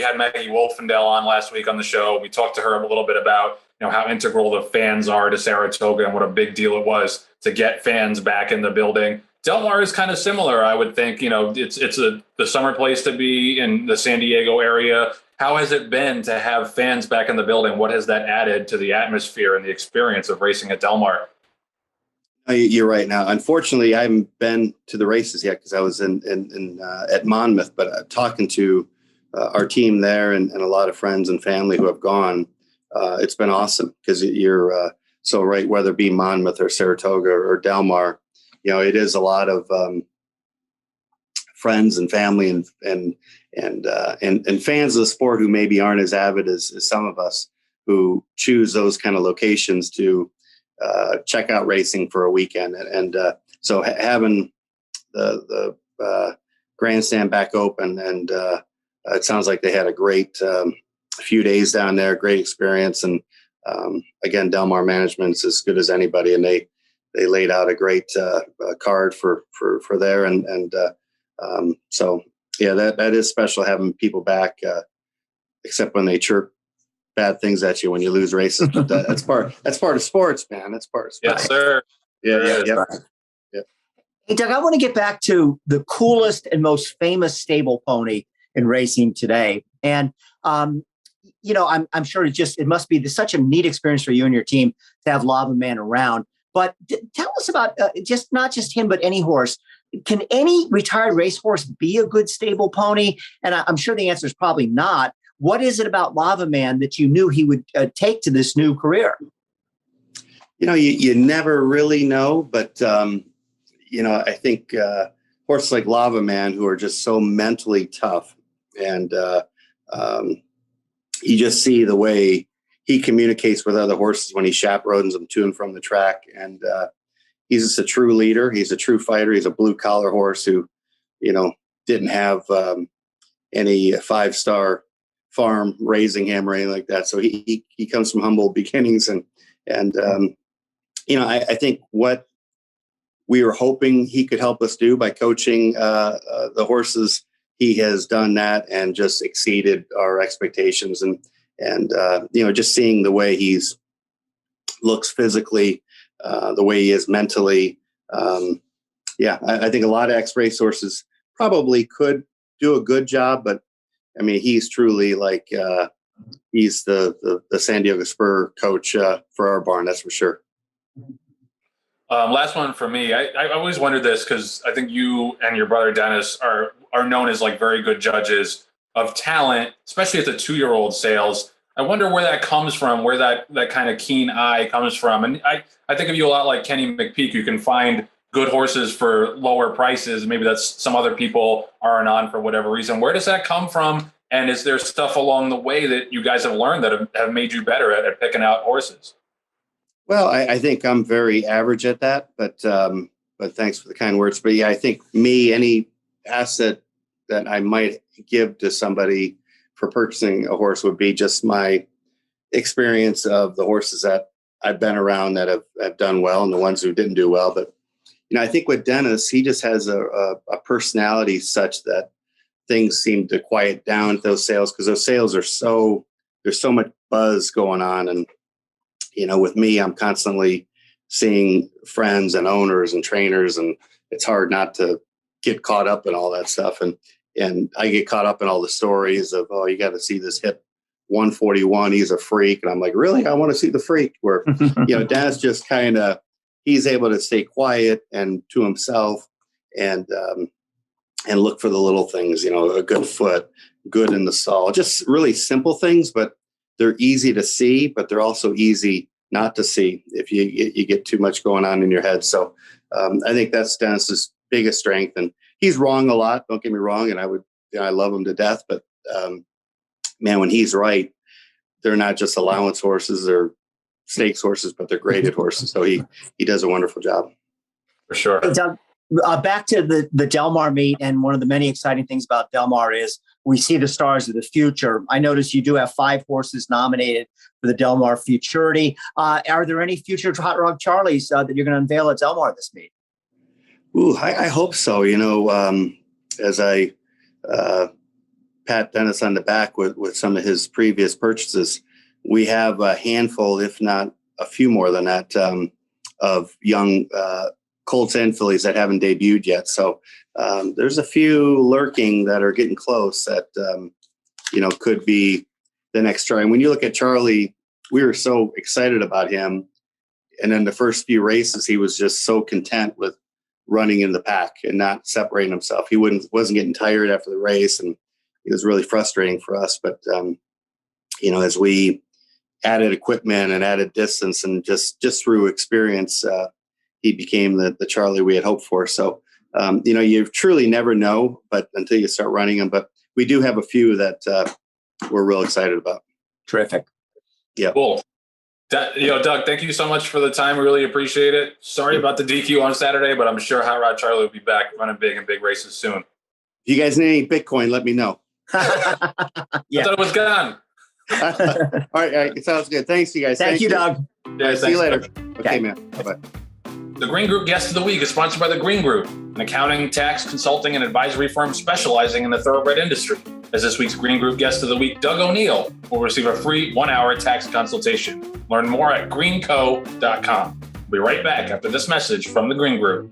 had Maggie Wolfendale on last week on the show. We talked to her a little bit about how integral the fans are to Saratoga and what a big deal it was to get fans back in the building. Del Mar is kind of similar, I would think. It's the summer place to be in the San Diego area. How has it been to have fans back in the building? What has that added to the atmosphere and the experience of racing at Del Mar? You're right. Now, unfortunately, I haven't been to the races yet because I was at Monmouth. But talking to our team there and a lot of friends and family who have gone, it's been awesome, because you're so right. Whether it be Monmouth or Saratoga or Del Mar, it is a lot of friends and family and fans of the sport who maybe aren't as avid as some of us, who choose those kind of locations to check out racing for a weekend. And so having the grandstand back open, and it sounds like they had a great few days down there, great experience. And again, Del Mar management's as good as anybody, and they laid out a great card for there. And so, yeah, that is special, having people back, except when they chirp bad things at you when you lose races. But that's part of sports, man. That's part of sports. Yes, sir. Yeah. Hey, Doug, I want to get back to the coolest and most famous stable pony in racing today. And, you know, I'm sure it must be such a neat experience for you and your team to have Lava Man around. But tell us about not just him, but any horse. Can any retired racehorse be a good stable pony? And I'm sure the answer is probably not. What is it about Lava Man that you knew he would take to this new career? You know, you never really know, but, you know, I think horses like Lava Man, who are just so mentally tough, and you just see the way he communicates with other horses when he chaperones them to and from the track. And he's just a true leader. He's a true fighter. He's a blue collar horse who, you know, didn't have any 5-star farm raising him or anything like that. So he comes from humble beginnings, and you know, I think what we were hoping he could help us do by coaching the horses, he has done that and just exceeded our expectations. And you know, just seeing the way he's looks physically, the way he is mentally. I think a lot of ex-race horses probably could do a good job, but I mean, he's truly like, he's the San Diego Spur coach for our barn. That's for sure. Last one for me. I always wondered this because I think you and your brother Dennis are known as like very good judges of talent, especially at the 2-year-old sales. I wonder where that comes from, where that kind of keen eye comes from. And I think of you a lot like Kenny McPeek. You can find good horses for lower prices. Maybe that's some other people aren't on for whatever reason. Where does that come from? And is there stuff along the way that you guys have learned that have made you better at picking out horses? Well, I think I'm very average at that, but thanks for the kind words. But yeah, I think any asset that I might give to somebody for purchasing a horse would be just my experience of the horses that I've been around that have done well and the ones who didn't do well. But, you know, I think with Dennis, he just has a personality such that things seem to quiet down at those sales, because those sales are there's so much buzz going on. And, you know, with me, I'm constantly seeing friends and owners and trainers, and it's hard not to get caught up in all that stuff. And I get caught up in all the stories of, oh, you got to see this hip 141. He's a freak. And I'm like, really? I want to see the freak. Where, you know, Dad's just he's able to stay quiet and to himself and look for the little things, you know, a good foot, good in the stall, just really simple things, but they're easy to see, but they're also easy not to see if you get too much going on in your head. So I think that's Dennis's biggest strength. And he's wrong a lot. Don't get me wrong. And I love him to death, but man, when he's right, they're not just allowance horses, they're stakes horses, but they're graded horses. So he does a wonderful job. For sure. Hey, Doug, back to the Del Mar meet, and one of the many exciting things about Del Mar is we see the stars of the future. I noticed you do have 5 horses nominated for the Del Mar Futurity. Are there any future Hot Rod Charlies that you're going to unveil at Del Mar this meet? Ooh, I hope so. You know, as I pat Dennis on the back with some of his previous purchases, we have a handful, if not a few more than that, of young colts and fillies that haven't debuted yet. So there's a few lurking that are getting close that, you know, could be the next try. And when you look at Charlie, we were so excited about him. And then the first few races, he was just so content with running in the pack and not separating himself. He wasn't getting tired after the race, and it was really frustrating for us. But, you know, as we added equipment and added distance and just through experience, he became the Charlie we had hoped for. So, you know, you truly never know, but until you start running them. But we do have a few that we're real excited about. Terrific. Yeah. Cool. Doug, thank you so much for the time. We really appreciate it. Sorry about the DQ on Saturday, but I'm sure Hot Rod Charlie will be back running big in big races soon. If you guys need any Bitcoin, let me know. Yeah. I thought it was gone. All right. It sounds good. Thanks, you guys. Thank you, Doug. Yeah, See you later. Doug. Okay, man. Bye-bye. The Green Group Guest of the Week is sponsored by The Green Group, an accounting, tax, consulting, and advisory firm specializing in the thoroughbred industry. As this week's Green Group Guest of the Week, Doug O'Neill will receive a free 1-hour tax consultation. Learn more at greenco.com. We'll be right back after this message from the Green Group.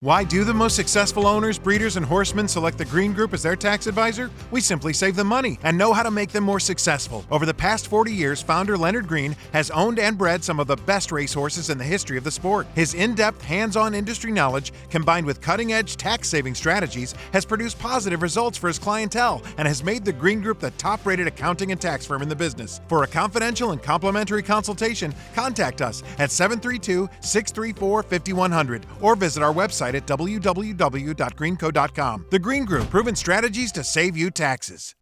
Why do the most successful owners, breeders, and horsemen select the Green Group as their tax advisor? We simply save them money and know how to make them more successful. Over the past 40 years, founder Leonard Green has owned and bred some of the best racehorses in the history of the sport. His in-depth, hands-on industry knowledge, combined with cutting-edge tax-saving strategies, has produced positive results for his clientele and has made the Green Group the top-rated accounting and tax firm in the business. For a confidential and complimentary consultation, contact us at 732-634-5100 or visit our website at www.greenco.com. The Green Group, proven strategies to save you taxes.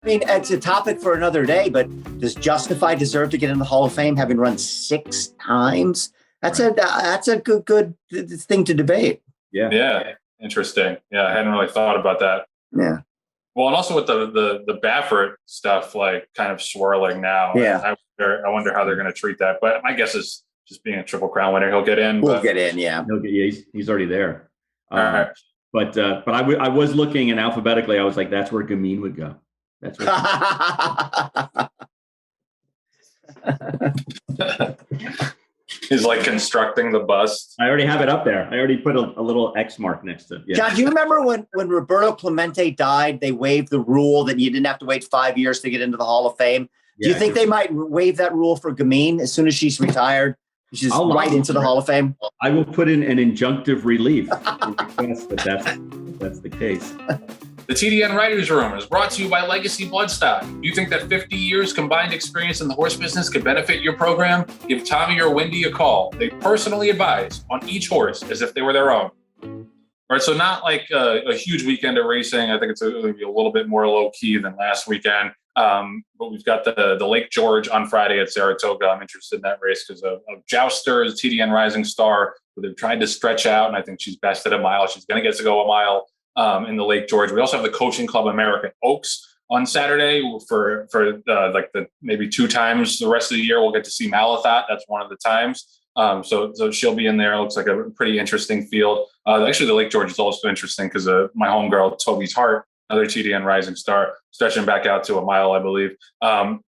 I mean, it's a topic for another day, but does Justify deserve to get in the Hall of Fame, having run 6 times? That's a good thing to debate. Yeah. Interesting. Yeah, I hadn't really thought about that. Yeah. Well, and also with the Baffert stuff, like kind of swirling now. Yeah. I wonder how they're going to treat that. But my guess is just being a Triple Crown winner, he'll get in. We'll get in, yeah. He's already there. All right. But I was looking, and alphabetically, I was like, that's where Gamine would go. That's where. He's like constructing the bust. I already have it up there. I already put a little X mark next to it. Yeah. John, do you remember when Roberto Clemente died, they waived the rule that you didn't have to wait 5 years to get into the Hall of Fame? Do you think they might waive that rule for Gamine as soon as she's retired? She's right into the Hall of Fame. I will put in an injunctive relief that's the case. The TDN Writers Room is brought to you by Legacy Bloodstock. Do you think that 50 years combined experience in the horse business could benefit your program? Give Tommy or Wendy a call. They personally advise on each horse as if they were their own. All right, so not like a huge weekend of racing. I think it's going to be a little bit more low-key than last weekend. But we've got the Lake George on Friday at Saratoga. I'm interested in that race because of Jouster, the TDN Rising Star, who they've tried to stretch out, and I think she's best at a mile. She's going to get to go a mile in the Lake George. We also have the Coaching Club American Oaks on Saturday for like the maybe 2 times the rest of the year. We'll get to see Malathat. That's one of the times. So she'll be in there. It looks like a pretty interesting field. Actually, the Lake George is also interesting because my homegirl, Toby's Heart, another TDN Rising Star, stretching back out to a mile, I believe.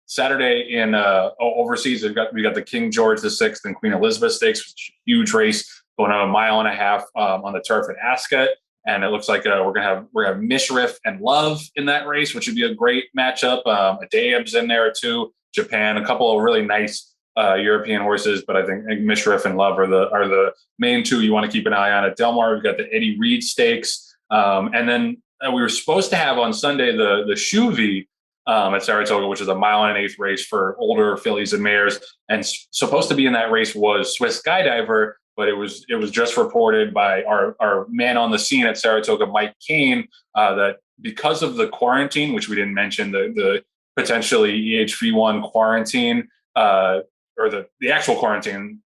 Saturday in overseas, we got the King George VI and Queen Elizabeth Stakes, which is a huge race going on 1.5 miles on the turf at Ascot. And it looks like we're gonna have Mishriff and Love in that race, which would be a great matchup. Adayab's in there too. Japan, a couple of really nice European horses, but I think Mishriff and Love are the main 2 you want to keep an eye on. At Del Mar, we've got the Eddie Reed Stakes, and then we were supposed to have on Sunday the Shuvi at Saratoga, which is a 1.8 mile race for older fillies and mares, and supposed to be in that race was Swiss Skydiver. But it was just reported by our man on the scene at Saratoga, Mike Kane, that because of the quarantine, which we didn't mention, the potentially EHV1 quarantine, or the actual quarantine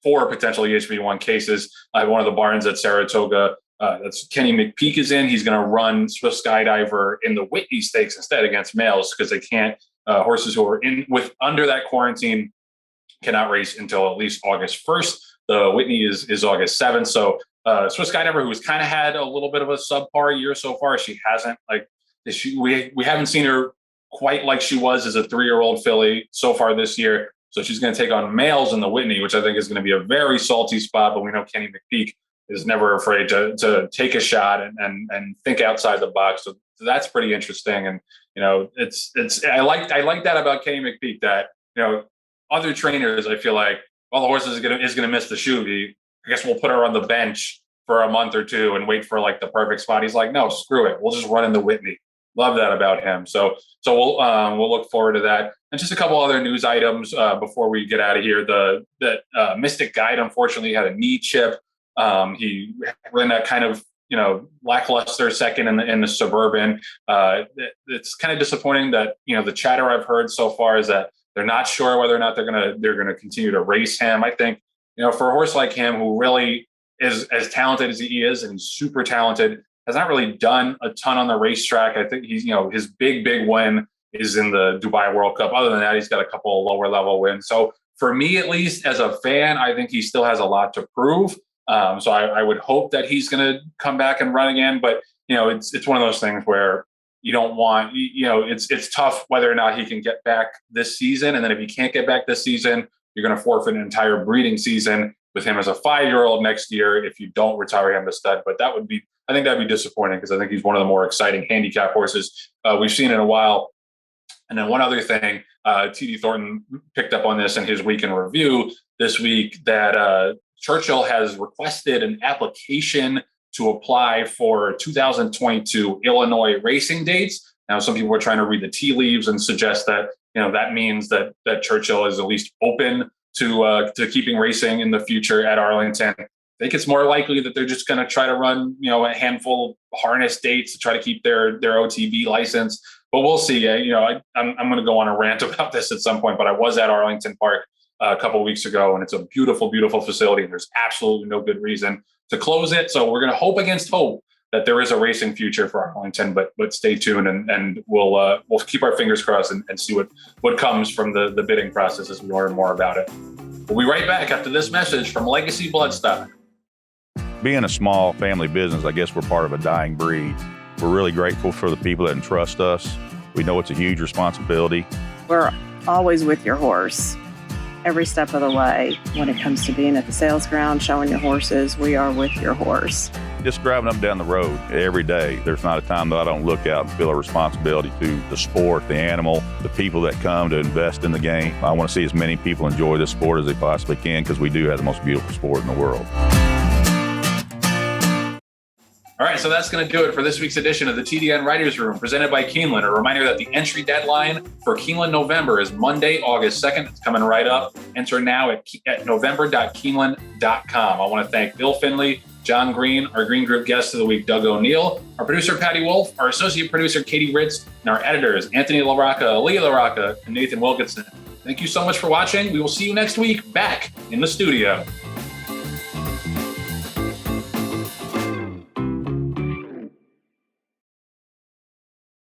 for potential EHV1 cases, one of the barns at Saratoga, that's Kenny McPeek is in. He's going to run Swiss Skydiver in the Whitney Stakes instead against males because they can't, horses who are under that quarantine cannot race until at least August 1st. The Whitney is August 7th. So Swiss Skydiver, who's kind of had a little bit of a subpar year so far, she hasn't we haven't seen her quite like she was as a 3-year-old filly so far this year. So she's going to take on males in the Whitney, which I think is going to be a very salty spot. But we know Kenny McPeek is never afraid to take a shot and think outside the box. So that's pretty interesting. And I like that about Kenny McPeek, that other trainers, I feel like, well, the horse is gonna miss the Shuvi. I guess we'll put her on the bench for a month or 2 and wait for like the perfect spot. He's like, no, screw it. We'll just run in the Whitney. Love that about him. So we'll look forward to that. And just a couple other news items before we get out of here. The Mystic Guide unfortunately had a knee chip. He ran that kind of lackluster second in the Suburban. It's kind of disappointing that the chatter I've heard so far is that they're not sure whether or not they're gonna continue to race him. I think for a horse like him, who really is as talented as he is, and he's super talented, has not really done a ton on the racetrack. I think he's his big win is in the Dubai World Cup. Other than that, he's got a couple of lower level wins. So for me, at least as a fan, I think he still has a lot to prove. So I would hope that he's going to come back and run again. But it's one of those things where you don't want, it's tough whether or not he can get back this season. And then if he can't get back this season, you're going to forfeit an entire breeding season with him as a 5-year-old next year if you don't retire him to stud. But I think that'd be disappointing, because I think he's one of the more exciting handicap horses we've seen in a while. And then one other thing, TD Thornton picked up on this in his week in review this week, that Churchill has requested an application to apply for 2022 Illinois racing dates. Now, some people are trying to read the tea leaves and suggest that, that means that Churchill is at least open to keeping racing in the future at Arlington. I think it's more likely that they're just going to try to run, a handful of harness dates to try to keep their OTB license. But we'll see. I'm going to go on a rant about this at some point, but I was at Arlington Park a couple of weeks ago, and it's a beautiful, beautiful facility, and there's absolutely no good reason to close it. So we're going to hope against hope that there is a racing future for Arlington, but stay tuned, and we'll keep our fingers crossed and see what comes from the bidding process as we learn more about it. We'll be right back after this message from Legacy Bloodstock. Being a small family business, I guess we're part of a dying breed. We're really grateful for the people that entrust us. We know it's a huge responsibility. We're always with your horse every step of the way. When it comes to being at the sales ground, showing your horses, we are with your horse. Just driving up and down the road every day, there's not a time that I don't look out and feel a responsibility to the sport, the animal, the people that come to invest in the game. I want to see as many people enjoy this sport as they possibly can, because we do have the most beautiful sport in the world. All right, so that's going to do it for this week's edition of the TDN Writers Room, presented by Keeneland. A reminder that the entry deadline for Keeneland November is Monday, August 2nd. It's coming right up. Enter now at november.keeneland.com. I want to thank Bill Finley, John Green, our Green Group guest of the week, Doug O'Neill, our producer, Patty Wolf, our associate producer, Katie Ritz, and our editors, Anthony LaRocca, Aaliyah LaRocca, and Nathan Wilkinson. Thank you so much for watching. We will see you next week back in the studio.